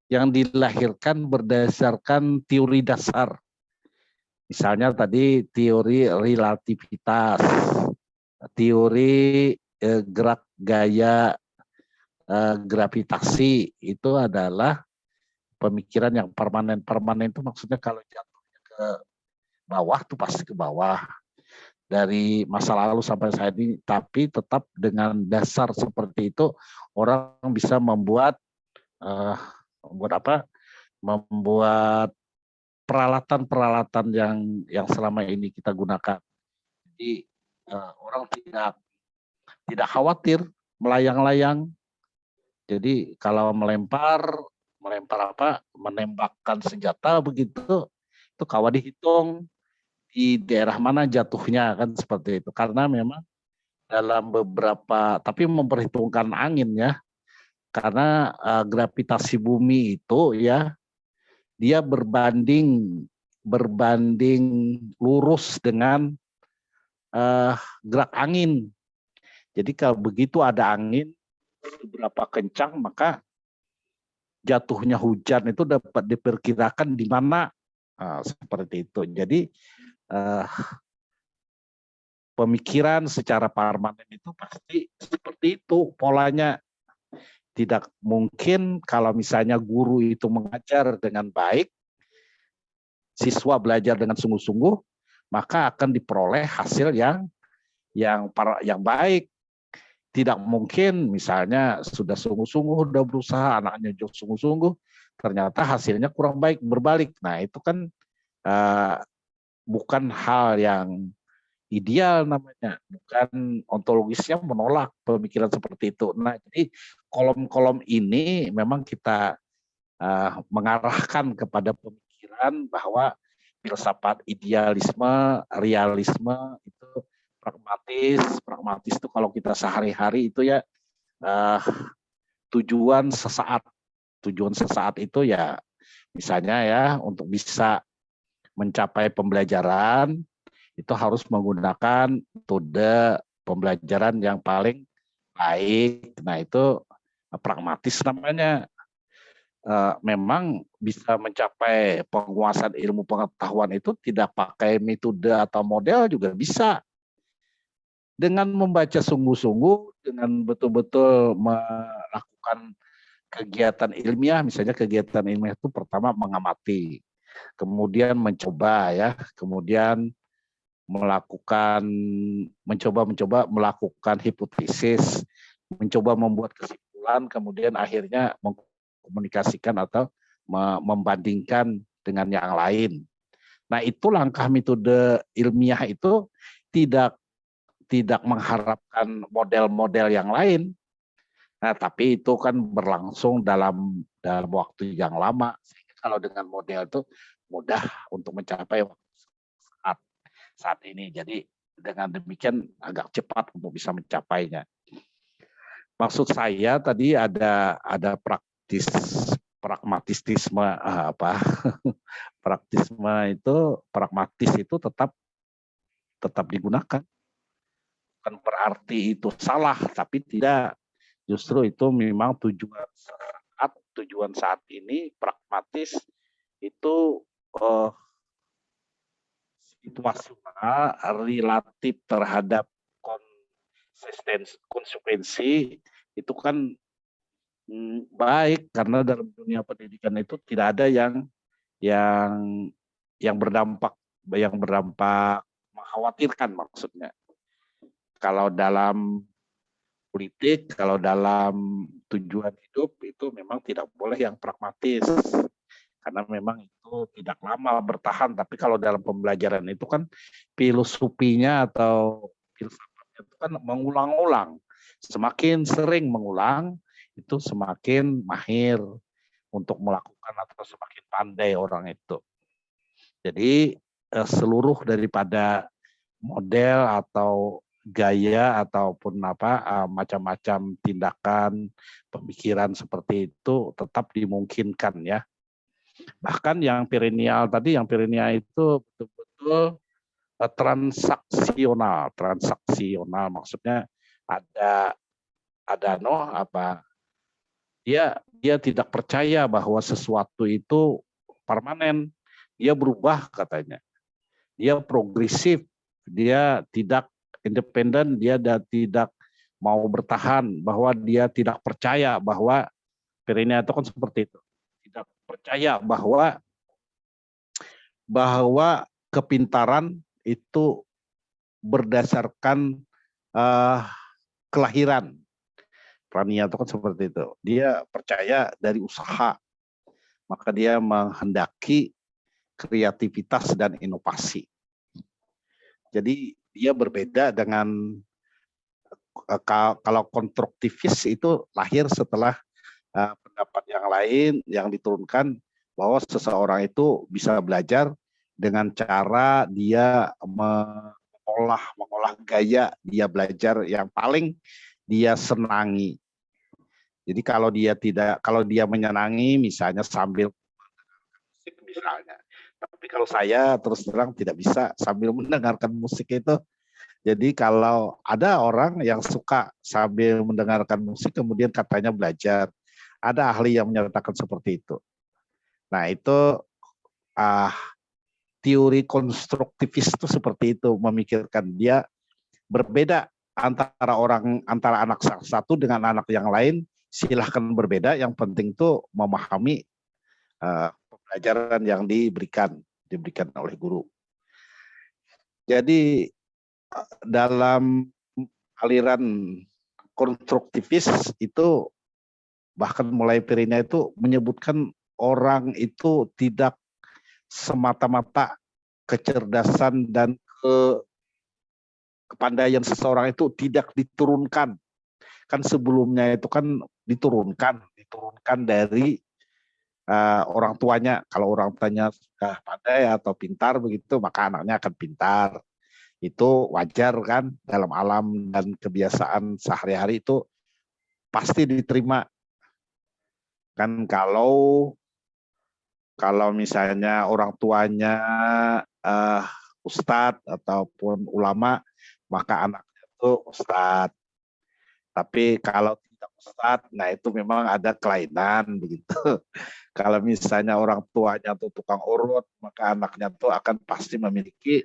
dilahirkan berdasarkan teori dasar. Misalnya tadi teori relativitas, teori gerak gaya gravitasi, itu adalah pemikiran yang permanen. Permanen itu maksudnya kalau jatuhnya ke bawah tuh pasti ke bawah. Dari masa lalu sampai saat ini, tapi tetap dengan dasar seperti itu orang bisa membuat membuat peralatan-peralatan yang selama ini kita gunakan. Jadi orang tidak khawatir melayang-layang. Jadi kalau menembakkan senjata begitu, itu kawan dihitung di daerah mana jatuhnya, kan seperti itu. Karena memang dalam beberapa, tapi memperhitungkan angin ya, karena gravitasi bumi itu ya, dia berbanding lurus dengan gerak angin. Jadi kalau begitu ada angin seberapa kencang, maka jatuhnya hujan itu dapat diperkirakan di mana, seperti itu. Jadi pemikiran secara permanen itu pasti seperti itu polanya. Tidak mungkin kalau misalnya guru itu mengajar dengan baik, siswa belajar dengan sungguh-sungguh, maka akan diperoleh hasil yang baik. Tidak mungkin misalnya sudah sungguh-sungguh, sudah berusaha, anaknya juga sungguh-sungguh, ternyata hasilnya kurang baik, berbalik. Nah itu kan bukan hal yang ideal namanya, bukan ontologisnya menolak pemikiran seperti itu. Nah jadi kolom-kolom ini memang kita mengarahkan kepada pemikiran bahwa filsafat idealisme, realisme itu pragmatis itu kalau kita sehari-hari itu ya tujuan sesaat itu ya misalnya ya untuk bisa mencapai pembelajaran itu harus menggunakan metode pembelajaran yang paling baik. Nah itu pragmatis namanya. Memang bisa mencapai penguasaan ilmu pengetahuan itu tidak pakai metode atau model juga bisa. Dengan membaca sungguh-sungguh, dengan betul-betul melakukan kegiatan ilmiah, misalnya kegiatan ilmiah itu pertama mengamati, kemudian mencoba ya, kemudian mencoba melakukan hipotesis, mencoba membuat kesimpulan, kemudian akhirnya mengkomunikasikan atau membandingkan dengan yang lain. Nah, itu langkah metode ilmiah itu tidak mengharapkan model-model yang lain. Nah, tapi itu kan berlangsung dalam waktu yang lama. Sehingga kalau dengan model itu mudah untuk mencapai saat ini. Jadi dengan demikian agak cepat untuk bisa mencapainya. Maksud saya tadi ada pragmatisme pragmatis itu tetap digunakan. Bukan berarti itu salah, tapi tidak. Justru itu memang tujuan saat ini pragmatis itu situasional, relatif terhadap konsekuensi itu kan baik, karena dalam dunia pendidikan itu tidak ada yang berdampak mengkhawatirkan maksudnya. Kalau dalam politik, kalau dalam tujuan hidup itu memang tidak boleh yang pragmatis. Karena memang itu tidak lama bertahan, tapi kalau dalam pembelajaran itu kan filosofinya atau filsafatnya itu kan mengulang-ulang. Semakin sering mengulang, itu semakin mahir untuk melakukan atau semakin pandai orang itu. Jadi seluruh daripada model atau gaya ataupun macam-macam tindakan pemikiran seperti itu tetap dimungkinkan ya. Bahkan yang perennial tadi, yang perennial itu betul-betul transaksional maksudnya ada dia tidak percaya bahwa sesuatu itu permanen, dia berubah katanya, dia progresif, dia tidak independen, dia tidak mau bertahan, bahwa dia tidak percaya bahwa perennial itu kan seperti itu, tidak percaya bahwa kepintaran itu berdasarkan kelahiran. Perennial itu kan seperti itu. Dia percaya dari usaha, maka dia menghendaki kreativitas dan inovasi. Jadi dia berbeda dengan kalau konstruktivis itu lahir setelah pendapat yang lain yang diturunkan bahwa seseorang itu bisa belajar dengan cara dia mengolah gaya dia belajar yang paling dia senangi. Jadi kalau dia menyenangi misalnya sambil musik misalnya. Tapi kalau saya terus terang tidak bisa sambil mendengarkan musik itu. Jadi kalau ada orang yang suka sambil mendengarkan musik kemudian katanya belajar, ada ahli yang menyatakan seperti itu. Nah itu teori konstruktivis itu seperti itu, memikirkan dia berbeda antara anak satu dengan anak yang lain, silahkan berbeda, yang penting itu memahami pembelajaran yang diberikan oleh guru. Jadi dalam aliran konstruktivis itu bahkan mulai perennial itu menyebutkan orang itu tidak semata-mata kecerdasan dan kepandaian seseorang itu tidak diturunkan. Kan sebelumnya itu kan diturunkan dari orang tuanya. Kalau orang tuanya sudah pandai atau pintar begitu, maka anaknya akan pintar. Itu wajar kan, dalam alam dan kebiasaan sehari-hari itu pasti diterima. Kan kalau misalnya orang tuanya ustadz ataupun ulama, maka anaknya itu ustadz. Tapi kalau tidak ustadz, nah itu memang ada kelainan begitu. Kalau misalnya orang tuanya itu tukang urut, maka anaknya itu akan pasti memiliki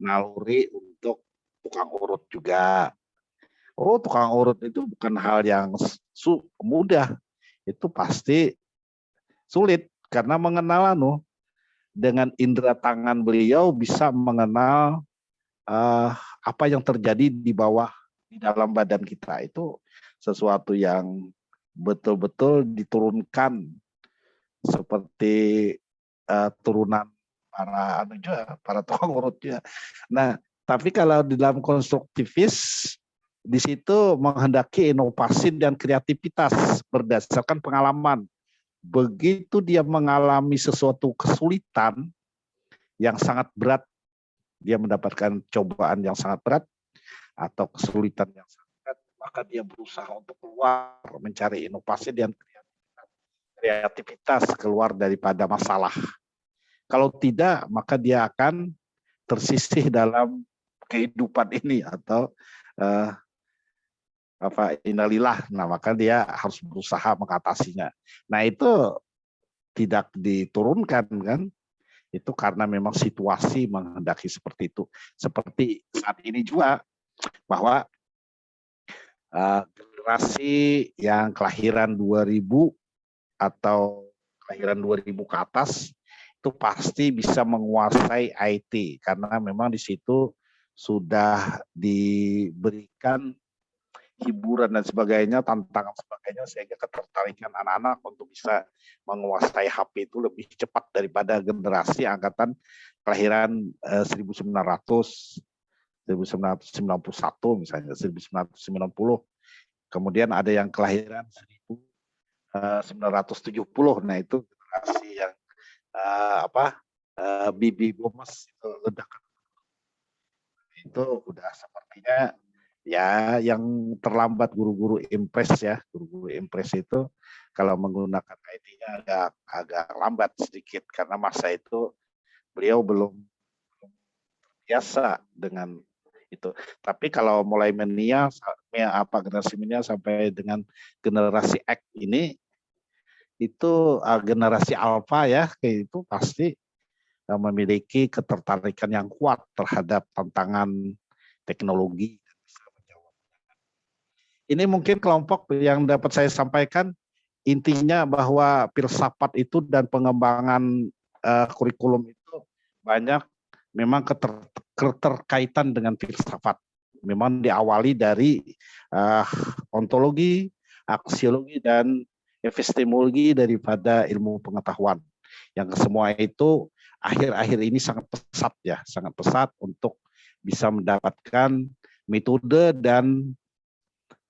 naluri untuk tukang urut juga. Oh, tukang urut itu bukan hal yang mudah. Itu pasti sulit karena mengenal dengan indera tangan beliau bisa mengenal apa yang terjadi di dalam badan kita. Itu sesuatu yang betul-betul diturunkan seperti turunan para tukang urut juga. Nah, tapi kalau di dalam konstruktivis di situ menghendaki inovasi dan kreativitas berdasarkan pengalaman. Begitu dia mengalami sesuatu kesulitan yang sangat berat, dia mendapatkan cobaan yang sangat berat atau kesulitan yang sangat berat, maka dia berusaha untuk keluar, mencari inovasi dan kreativitas keluar daripada masalah. Kalau tidak, maka dia akan tersisih dalam kehidupan ini atau innalillah. Nah, maka dia harus berusaha mengatasinya. Nah, itu tidak diturunkan kan? Itu karena memang situasi menghendaki seperti itu. Seperti saat ini juga bahwa generasi yang kelahiran 2000 atau kelahiran 2000 ke atas itu pasti bisa menguasai IT karena memang di situ sudah diberikan hiburan dan sebagainya, tantangan sebagainya, sehingga ketertarikan anak-anak untuk bisa menguasai HP itu lebih cepat daripada generasi angkatan kelahiran 1900, 1991 misalnya, 1990. Kemudian ada yang kelahiran 1970. Nah, itu generasi yang baby boomers itu ledakan. Itu udah sepertinya ya yang terlambat guru-guru impres ya, guru-guru impres itu kalau menggunakan IT-nya agak lambat sedikit karena masa itu beliau belum biasa dengan itu. Tapi kalau mulai generasi milenial sampai dengan generasi X ini itu generasi alfa ya, kayak itu pasti memiliki ketertarikan yang kuat terhadap tantangan teknologi. Ini mungkin kelompok yang dapat saya sampaikan, intinya bahwa filsafat itu dan pengembangan kurikulum itu banyak memang keterkaitan dengan filsafat. Memang diawali dari ontologi, aksiologi, dan epistemologi daripada ilmu pengetahuan. Yang semua itu akhir-akhir ini sangat pesat ya, sangat pesat untuk bisa mendapatkan metode dan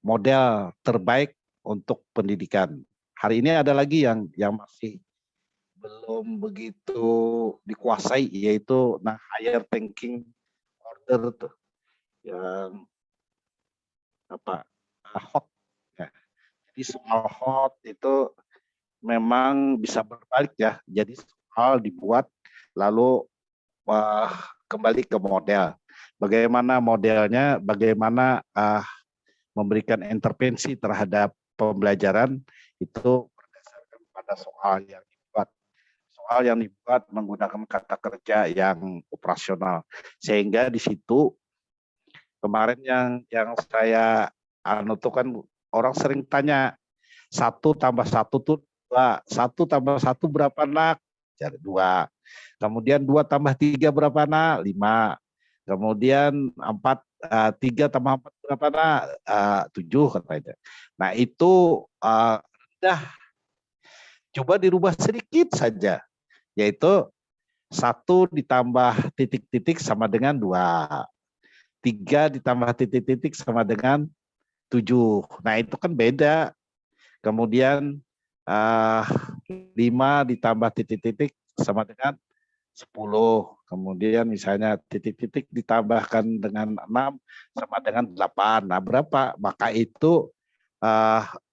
model terbaik untuk pendidikan. Hari ini ada lagi yang masih belum begitu dikuasai, yaitu higher thinking order tuh, yang hot. Ya. Jadi soal hot itu memang bisa berbalik ya. Jadi soal dibuat lalu kembali ke model. Bagaimana modelnya, bagaimana memberikan intervensi terhadap pembelajaran itu berdasarkan pada soal yang dibuat. Soal yang dibuat menggunakan kata kerja yang operasional. Sehingga di situ kemarin yang saya kan orang sering tanya 1 tambah 1 itu 2, 1 tambah 1 berapa nak? Jadi 2. Kemudian 2 tambah 3 berapa nak? 5. Kemudian 3 tambah 4 berapa nak? 7 katanya. Nah itu rendah. Coba dirubah sedikit saja. Yaitu 1 ditambah titik-titik sama dengan 2. 3 ditambah titik-titik sama dengan 7. Nah itu kan beda. Kemudian 5 ditambah titik-titik sama dengan 10. Kemudian misalnya titik-titik ditambahkan dengan 6 sama dengan 8. Nah berapa? Maka itu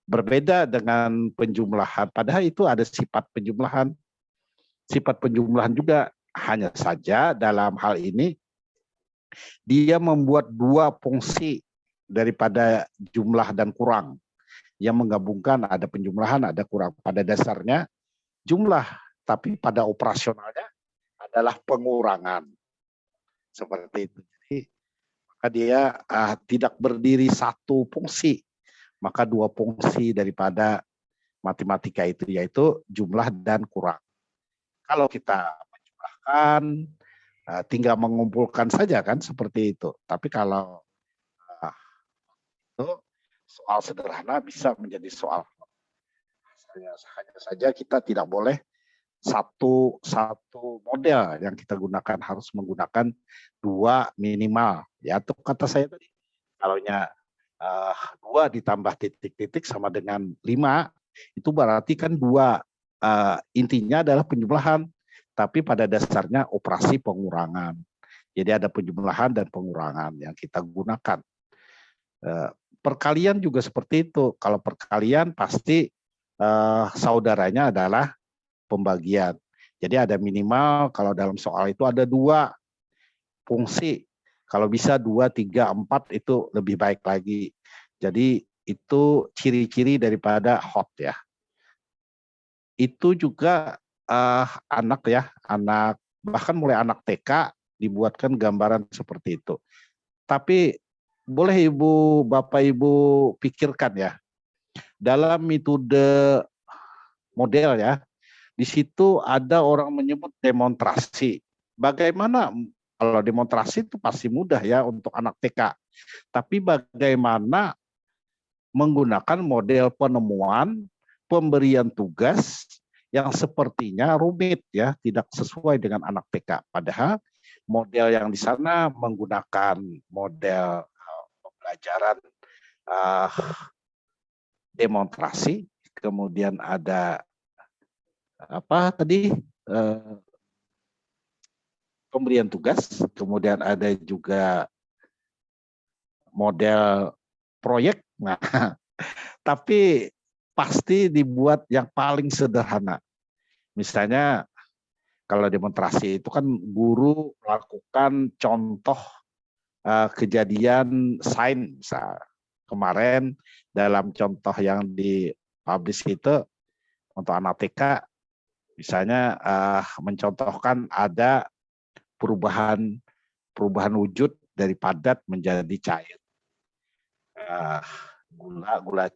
berbeda dengan penjumlahan. Padahal itu ada sifat penjumlahan. Sifat penjumlahan juga, hanya saja dalam hal ini dia membuat 2 fungsi daripada jumlah dan kurang. Yang menggabungkan ada penjumlahan, ada kurang. Pada dasarnya jumlah, tapi pada operasionalnya adalah pengurangan. Seperti itu. Jadi maka dia tidak berdiri 1 fungsi, maka 2 fungsi daripada matematika itu, yaitu jumlah dan kurang. Kalau kita menjumlahkan, tinggal mengumpulkan saja kan seperti itu. Tapi kalau itu soal sederhana bisa menjadi soal. Hanya saja kita tidak boleh satu model yang kita gunakan, harus menggunakan 2 minimal. Ya, itu kata saya tadi. Kalaunya 2 ditambah titik-titik sama dengan 5, itu berarti kan 2 intinya adalah penjumlahan, tapi pada dasarnya operasi pengurangan. Jadi ada penjumlahan dan pengurangan yang kita gunakan. Perkalian juga seperti itu. Kalau perkalian pasti saudaranya adalah pembagian. Jadi ada minimal, kalau dalam soal itu ada 2 fungsi. Kalau bisa 2, 3, 4 itu lebih baik lagi. Jadi itu ciri-ciri daripada hot ya. Itu juga anak bahkan mulai anak TK dibuatkan gambaran seperti itu. Tapi boleh Bapak Ibu pikirkan ya, dalam metode model ya, di situ ada orang menyebut demonstrasi. Bagaimana, kalau demonstrasi itu pasti mudah ya untuk anak TK. Tapi bagaimana menggunakan model penemuan, pemberian tugas yang sepertinya rumit ya, tidak sesuai dengan anak TK. Padahal model yang di sana menggunakan model pembelajaran demonstrasi, kemudian ada pemberian tugas, kemudian ada juga model proyek. Nah, tapi pasti dibuat yang paling sederhana. Misalnya kalau demonstrasi itu kan guru melakukan contoh kejadian sains. Misal kemarin dalam contoh yang dipublish itu untuk anak TK, misalnya mencontohkan ada perubahan wujud dari padat menjadi cair. Gula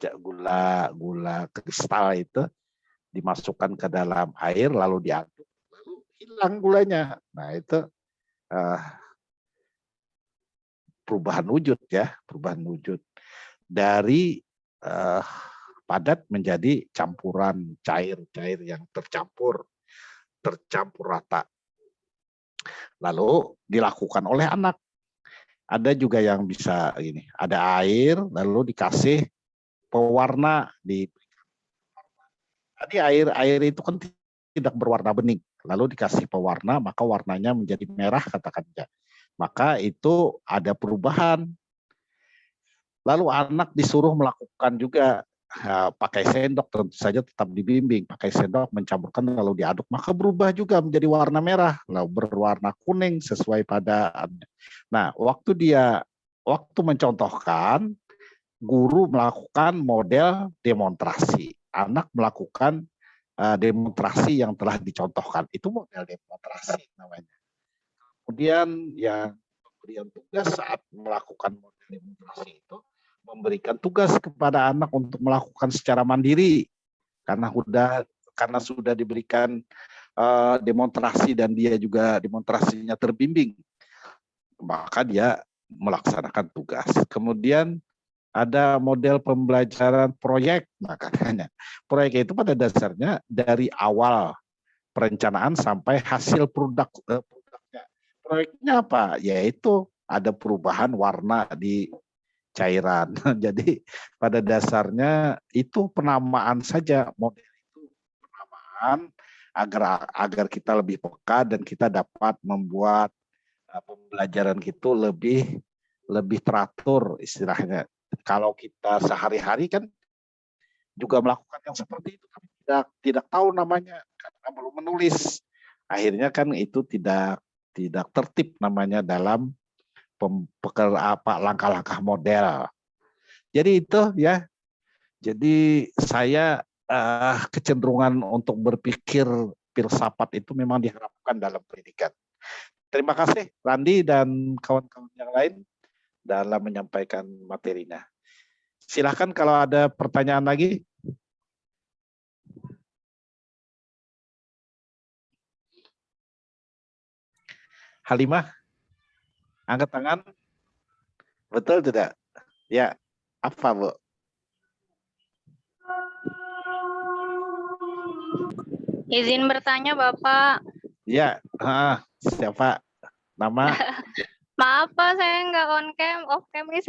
kristal itu dimasukkan ke dalam air lalu diaduk, lalu hilang gulanya. Nah itu perubahan wujud ya, perubahan wujud dari padat menjadi campuran cair yang tercampur rata. Lalu dilakukan oleh anak. Ada juga yang bisa gini, ada air lalu dikasih pewarna. Tadi air itu kan tidak berwarna bening, lalu dikasih pewarna maka warnanya menjadi merah katakan ya. Maka itu ada perubahan. Lalu anak disuruh melakukan juga pakai sendok, tentu saja tetap dibimbing, pakai sendok mencampurkan lalu diaduk, maka berubah juga menjadi warna merah, lalu berwarna kuning sesuai pada. Nah, waktu mencontohkan, guru melakukan model demonstrasi, anak melakukan demonstrasi yang telah dicontohkan, itu model demonstrasi namanya. Kemudian yang pemberian tugas saat melakukan model demonstrasi itu memberikan tugas kepada anak untuk melakukan secara mandiri karena sudah diberikan demonstrasi dan dia juga demonstrasinya terbimbing, maka dia melaksanakan tugas. Kemudian ada model pembelajaran proyek, makanya proyek itu pada dasarnya dari awal perencanaan sampai hasil produknya. Proyeknya apa? Yaitu ada perubahan warna di cairan. Jadi pada dasarnya itu penamaan saja, model itu penamaan agar kita lebih peka dan kita dapat membuat pembelajaran itu lebih teratur istilahnya. Kalau kita sehari-hari kan juga melakukan yang seperti itu tapi tidak tahu namanya karena belum menulis. Akhirnya kan itu tidak tertib namanya dalam langkah-langkah model. Jadi itu ya. Jadi saya kecenderungan untuk berpikir filsafat itu memang diharapkan dalam pendidikan. Terima kasih Randi dan kawan-kawan yang lain dalam menyampaikan materinya. Silakan kalau ada pertanyaan lagi. Halimah, angkat tangan. Betul tidak? Ya, apa Bu? Izin bertanya Bapak. Ya, siapa? Nama? Maaf Pak, saya nggak on cam, off cam ini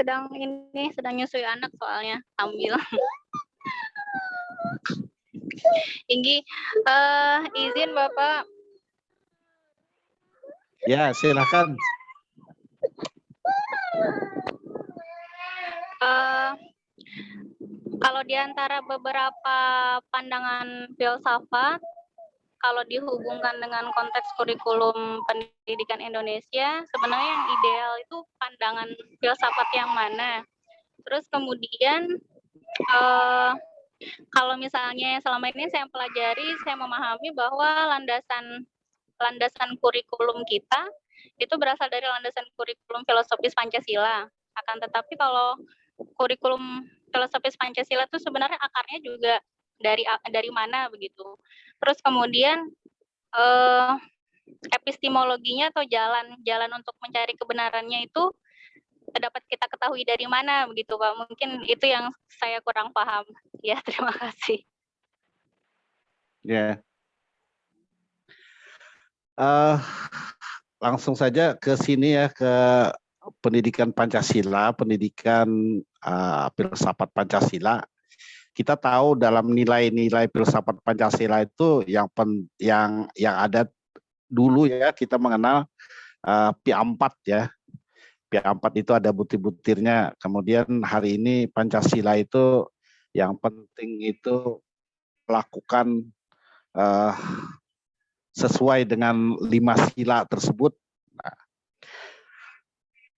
sedang nyusui anak soalnya sambil. Inggi, izin Bapak. Ya, silakan. Kalau di antara beberapa pandangan filsafat, kalau dihubungkan dengan konteks kurikulum pendidikan Indonesia, sebenarnya yang ideal itu pandangan filsafat yang mana? Terus kemudian, kalau misalnya selama ini saya pelajari, saya memahami bahwa landasan kurikulum kita itu berasal dari landasan kurikulum filosofis Pancasila. Akan tetapi kalau kurikulum filosofis Pancasila itu sebenarnya akarnya juga dari mana begitu. Terus kemudian epistemologinya atau jalan untuk mencari kebenarannya itu dapat kita ketahui dari mana begitu Pak. Mungkin itu yang saya kurang paham. Ya, terima kasih. Ya. Langsung saja ke sini ya, ke pendidikan Pancasila, pendidikan filsafat Pancasila. Kita tahu dalam nilai-nilai filsafat Pancasila itu yang ada dulu ya, kita mengenal P4 ya. P4 itu ada butir-butirnya. Kemudian hari ini Pancasila itu Yang penting itu lakukan sesuai dengan 5 sila tersebut. Nah,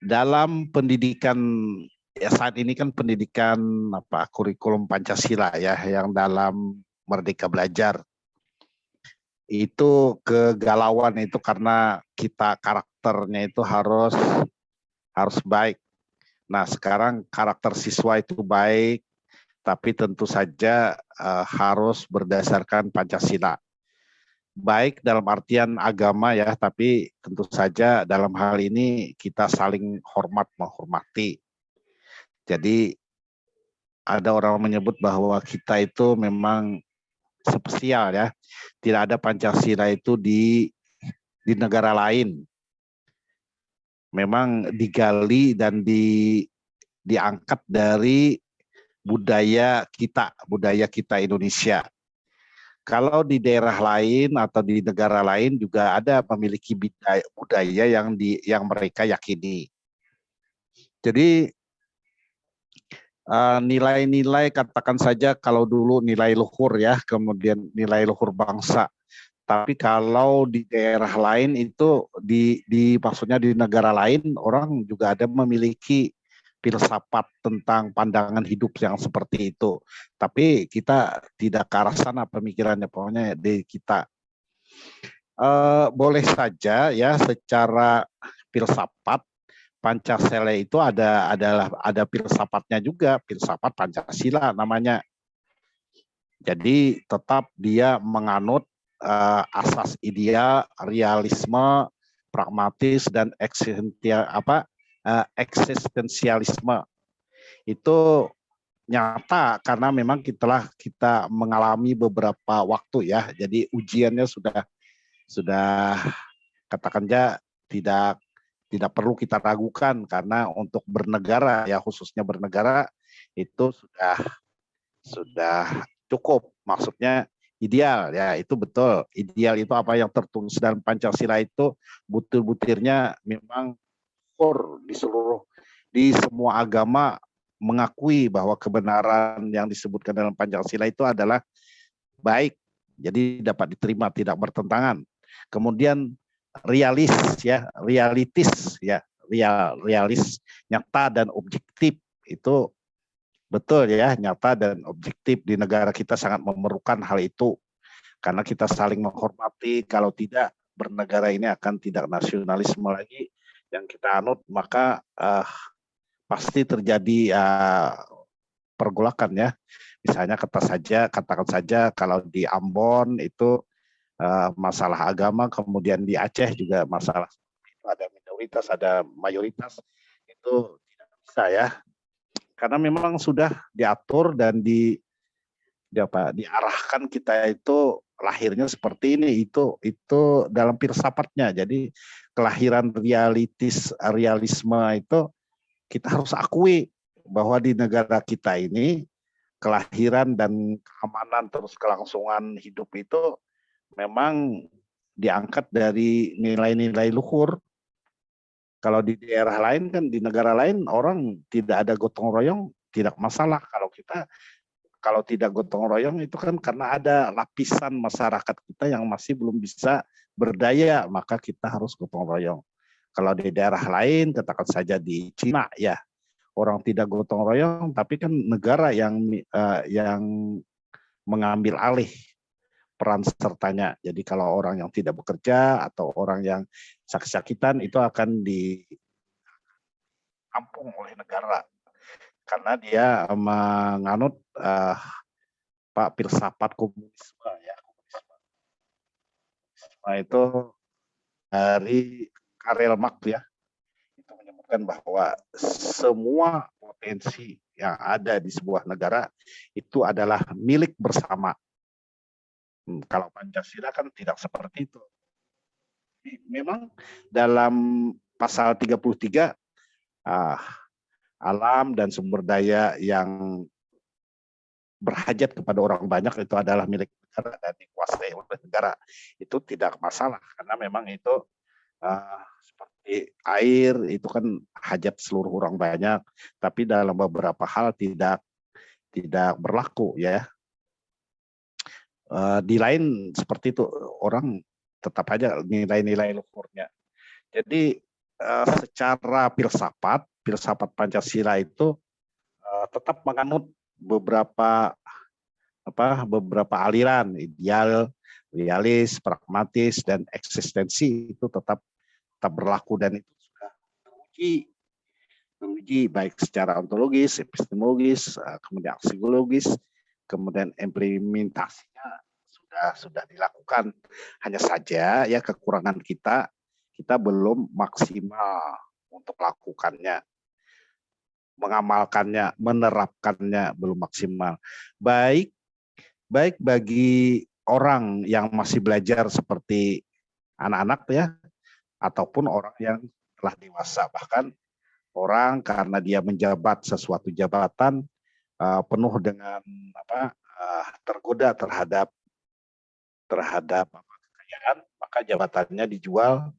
dalam pendidikan ya saat ini kan pendidikan kurikulum Pancasila ya yang dalam Merdeka Belajar. Itu kegalauan itu karena kita karakternya itu harus baik. Nah, sekarang karakter siswa itu baik, tapi tentu saja harus berdasarkan Pancasila. Baik dalam artian agama ya, tapi tentu saja dalam hal ini kita saling hormat menghormati. Jadi ada orang menyebut bahwa kita itu memang spesial ya. Tidak ada Pancasila itu di negara lain. Memang digali dan diangkat dari budaya kita Indonesia. Kalau di daerah lain atau di negara lain juga ada memiliki budaya yang mereka yakini. Jadi nilai-nilai katakan saja kalau dulu nilai luhur ya, kemudian nilai luhur bangsa. Tapi kalau di daerah lain itu maksudnya di negara lain orang juga ada memiliki filsafat tentang pandangan hidup yang seperti itu. Tapi kita tidak ke arah sana pemikirannya, pokoknya di kita. Boleh saja ya secara filsafat Pancasila itu ada filsafatnya juga, filsafat Pancasila namanya. Jadi tetap dia menganut asas ideal, realisme, pragmatis dan eksistensialisme. Itu nyata karena memang kita mengalami beberapa waktu ya. Jadi ujiannya sudah katakannya tidak perlu kita ragukan karena untuk bernegara ya khususnya bernegara itu sudah cukup, maksudnya ideal ya, itu betul. Ideal itu apa yang tertulis dalam Pancasila itu butir-butirnya memang di semua agama mengakui bahwa kebenaran yang disebutkan dalam Pancasila itu adalah baik, jadi dapat diterima, tidak bertentangan. Kemudian realistis, nyata dan objektif, itu betul ya, nyata dan objektif. Di negara kita sangat memerlukan hal itu karena kita saling menghormati. Kalau tidak, bernegara ini akan tidak nasionalisme lagi yang kita anut, maka pasti terjadi pergolakan ya. Misalnya katakan saja kalau di Ambon itu masalah agama, kemudian di Aceh juga masalah itu ada minoritas, ada mayoritas, itu tidak bisa ya, karena memang sudah diatur dan diarahkan kita itu lahirnya seperti ini, itu dalam filsafatnya. Jadi kelahiran realisme itu kita harus akui bahwa di negara kita ini kelahiran dan keamanan terus kelangsungan hidup itu memang diangkat dari nilai-nilai luhur. Kalau di daerah lain kan, di negara lain orang tidak ada gotong royong, tidak masalah. Kalau tidak gotong royong itu kan karena ada lapisan masyarakat kita yang masih belum bisa berdaya, maka kita harus gotong royong. Kalau di daerah lain, katakan saja di Cina ya, orang tidak gotong royong, tapi kan negara yang mengambil alih peran sertanya. Jadi kalau orang yang tidak bekerja atau orang yang sakit-sakitan itu akan ditampung oleh negara karena dia menganut filsafat komunisme ya. Komunisme itu dari Karl Marx ya, itu menyebutkan bahwa semua potensi yang ada di sebuah negara itu adalah milik bersama. Kalau Pancasila kan tidak seperti itu. Memang dalam pasal 33 alam dan sumber daya yang berhajat kepada orang banyak itu adalah milik negara dan dikuasai oleh negara. Itu tidak masalah karena memang itu seperti air itu kan hajat seluruh orang banyak, tapi dalam beberapa hal tidak tidak berlaku ya. Di lain seperti itu, orang tetap aja nilai-nilai luhurnya. Jadi secara filsafat Pancasila itu tetap menganut beberapa aliran, ideal, realis, pragmatis, dan eksistensi itu tetap berlaku, dan itu sudah teruji baik secara ontologis, epistemologis, kemudian psikologis, kemudian implementasinya sudah dilakukan. Hanya saja ya kekurangan kita belum maksimal untuk lakukannya, mengamalkannya, menerapkannya belum maksimal. Baik bagi orang yang masih belajar seperti anak-anak ya, ataupun orang yang telah dewasa. Bahkan orang karena dia menjabat sesuatu jabatan penuh dengan tergoda terhadap kekayaan, maka jabatannya dijual,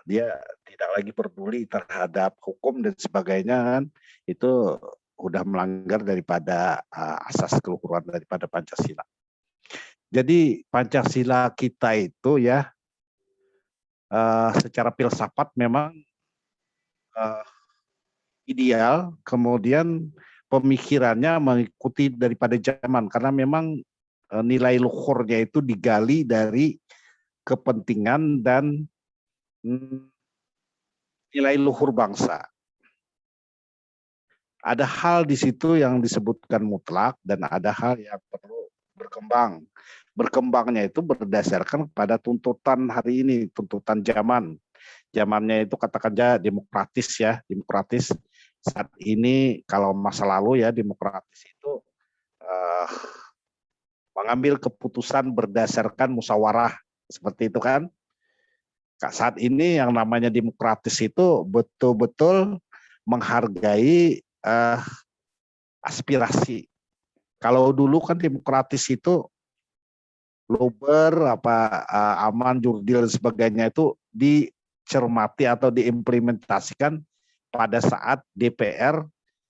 dia tidak lagi peduli terhadap hukum dan sebagainya, kan itu udah melanggar daripada asas keluhuran daripada Pancasila. Jadi Pancasila kita itu ya secara filsafat memang ideal, kemudian pemikirannya mengikuti daripada zaman, karena memang nilai luhurnya itu digali dari kepentingan dan nilai luhur bangsa. Ada hal di situ yang disebutkan mutlak dan ada hal yang perlu berkembang. Berkembangnya itu berdasarkan pada tuntutan hari ini, tuntutan zaman. Zamannya itu katakan aja demokratis ya, demokratis. Saat ini kalau masa lalu ya demokratis itu mengambil keputusan berdasarkan musyawarah, seperti itu kan. Saat ini yang namanya demokratis itu betul-betul menghargai aspirasi. Kalau dulu kan demokratis itu luber, aman, jurdil dan sebagainya itu dicermati atau diimplementasikan pada saat DPR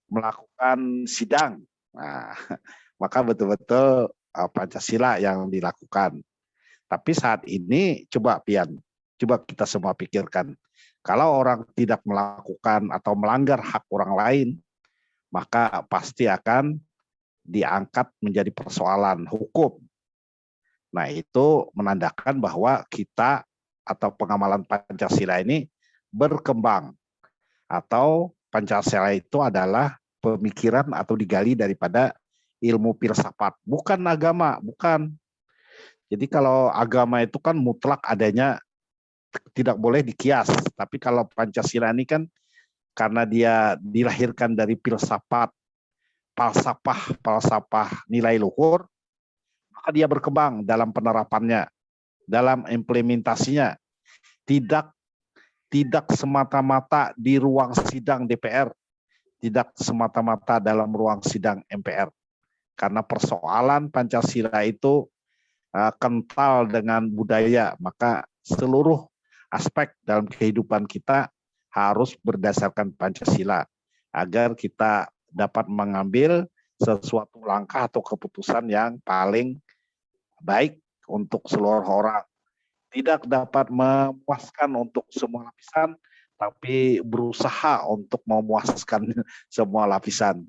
melakukan sidang. Nah, maka betul-betul Pancasila yang dilakukan. Tapi saat ini coba kita semua pikirkan, kalau orang tidak melakukan atau melanggar hak orang lain, maka pasti akan diangkat menjadi persoalan hukum. Nah, itu menandakan bahwa kita atau pengamalan Pancasila ini berkembang, atau Pancasila itu adalah pemikiran atau digali daripada ilmu filsafat, bukan agama, bukan. Jadi kalau agama itu kan mutlak adanya, tidak boleh dikias. Tapi kalau Pancasila ini kan karena dia dilahirkan dari filsafat, falsafah nilai luhur, maka dia berkembang dalam penerapannya, dalam implementasinya. Tidak semata-mata di ruang sidang DPR, tidak semata-mata dalam ruang sidang MPR. Karena persoalan Pancasila itu kental dengan budaya, maka seluruh aspek dalam kehidupan kita harus berdasarkan Pancasila agar kita dapat mengambil sesuatu langkah atau keputusan yang paling baik untuk seluruh orang. Tidak dapat memuaskan untuk semua lapisan, tapi berusaha untuk memuaskan semua lapisan.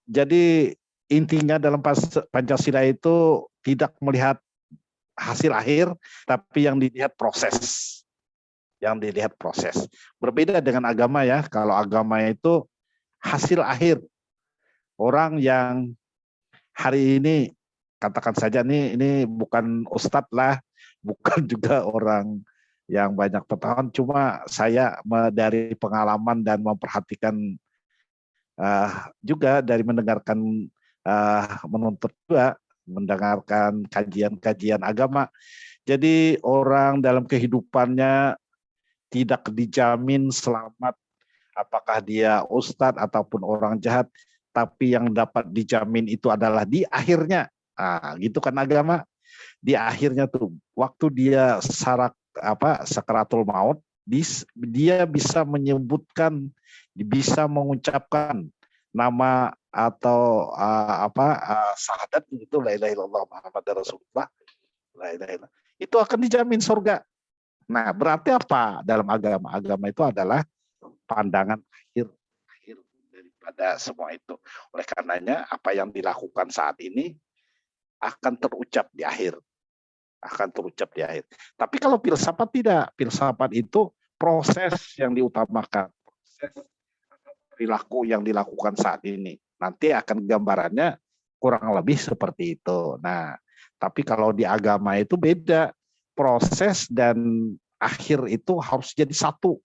Jadi intinya dalam Pancasila itu tidak melihat hasil akhir, tapi yang dilihat proses. Berbeda dengan agama ya. Kalau agama itu hasil akhir. Orang yang hari ini, katakan saja ini bukan ustadz lah, bukan juga orang yang banyak pengetahuan, cuma saya dari pengalaman dan memperhatikan juga dari mendengarkan menuntut juga, mendengarkan kajian-kajian agama. Jadi orang dalam kehidupannya tidak dijamin selamat, apakah dia ustadz ataupun orang jahat, tapi yang dapat dijamin itu adalah di akhirnya. Gitu kan agama. Di akhirnya tuh waktu dia sakaratul maut, dia bisa menyebutkan, bisa mengucapkan nama atau syahadat itu la ilaha illallah Muhammadar Rasulullah, la ilaha illallah, itu akan dijamin surga. Nah, berarti apa dalam agama? Agama itu adalah pandangan akhir daripada semua itu. Oleh karenanya apa yang dilakukan saat ini akan terucap di akhir. Tapi kalau filsafat tidak. Filsafat itu proses yang diutamakan. Proses perilaku yang dilakukan saat ini. Nanti akan gambarannya kurang lebih seperti itu. Nah, tapi kalau di agama itu beda. Proses dan akhir itu harus jadi satu.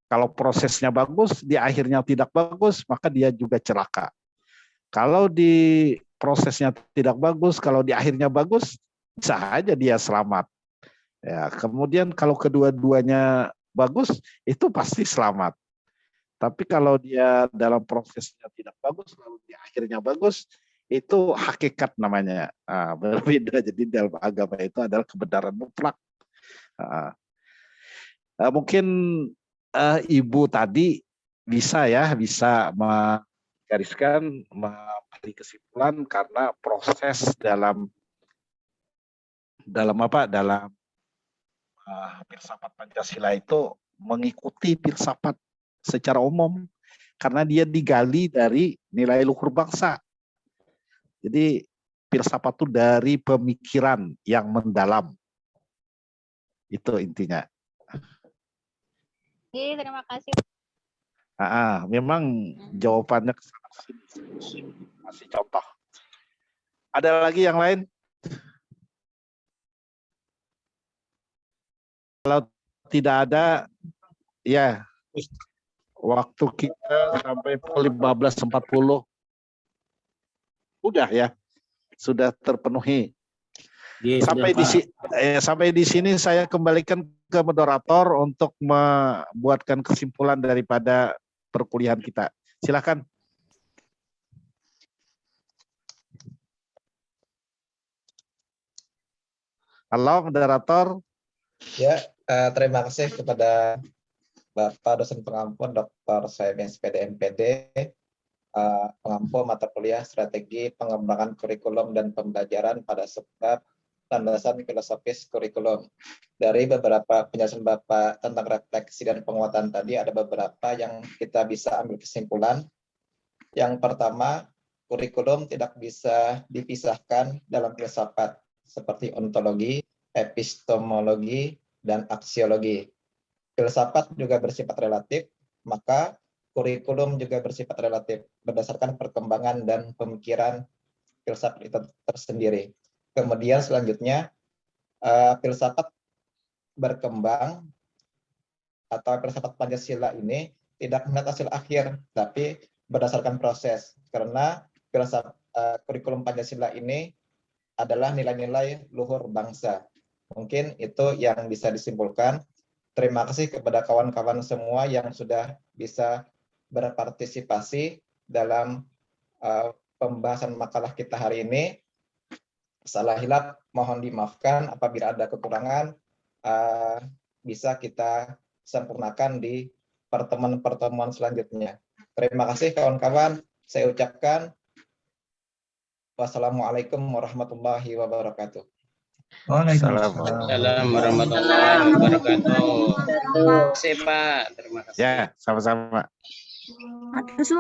Kalau prosesnya bagus, di akhirnya tidak bagus, maka dia juga celaka. Kalau di prosesnya tidak bagus, kalau di akhirnya bagus, bisa aja dia selamat. Ya, kemudian kalau kedua-duanya bagus, itu pasti selamat. Tapi kalau dia dalam prosesnya tidak bagus, lalu di akhirnya bagus, itu hakikat namanya. Berbeda. Jadi dalam agama itu adalah kebenaran mutlak. Mungkin Ibu tadi bisa menggariskan, memberi kesimpulan karena proses dalam filsafat Pancasila itu mengikuti filsafat secara umum karena dia digali dari nilai luhur bangsa. Jadi filsafat itu dari pemikiran yang mendalam. Itu intinya. Terima kasih. Memang jawabannya masih contoh. Ada lagi yang lain? Kalau tidak ada, ya waktu kita sampai 15.40. Udah ya, sudah terpenuhi. Sampai di sini saya kembalikan ke moderator untuk membuatkan kesimpulan daripada perkuliahan kita. Silakan. Halo, moderator. Ya, terima kasih kepada Bapak dosen pengampu Dr. Saemis PDMPD, pengampu mata kuliah strategi pengembangan kurikulum dan pembelajaran pada sebab landasan filosofis kurikulum. Dari beberapa penjelasan Bapak tentang refleksi dan penguatan tadi, ada beberapa yang kita bisa ambil kesimpulan. Yang pertama, kurikulum tidak bisa dipisahkan dalam filsafat seperti ontologi, epistemologi, dan aksiologi. Filsafat juga bersifat relatif, maka kurikulum juga bersifat relatif berdasarkan perkembangan dan pemikiran filsafat itu tersendiri. Kemudian selanjutnya, filsafat berkembang atau filsafat Pancasila ini tidak melihat hasil akhir, tapi berdasarkan proses. Karena kurikulum Pancasila ini adalah nilai-nilai luhur bangsa. Mungkin itu yang bisa disimpulkan. Terima kasih kepada kawan-kawan semua yang sudah bisa berpartisipasi dalam pembahasan makalah kita hari ini. Salah hilap mohon dimaafkan, apabila ada kekurangan bisa kita sempurnakan di pertemuan-pertemuan selanjutnya. Terima kasih kawan-kawan. Saya ucapkan wassalamualaikum warahmatullahi wabarakatuh. Waalaikumsalam warahmatullahi wabarakatuh. Terima kasih Pak. Terima kasih. Ya, sama-sama. Atas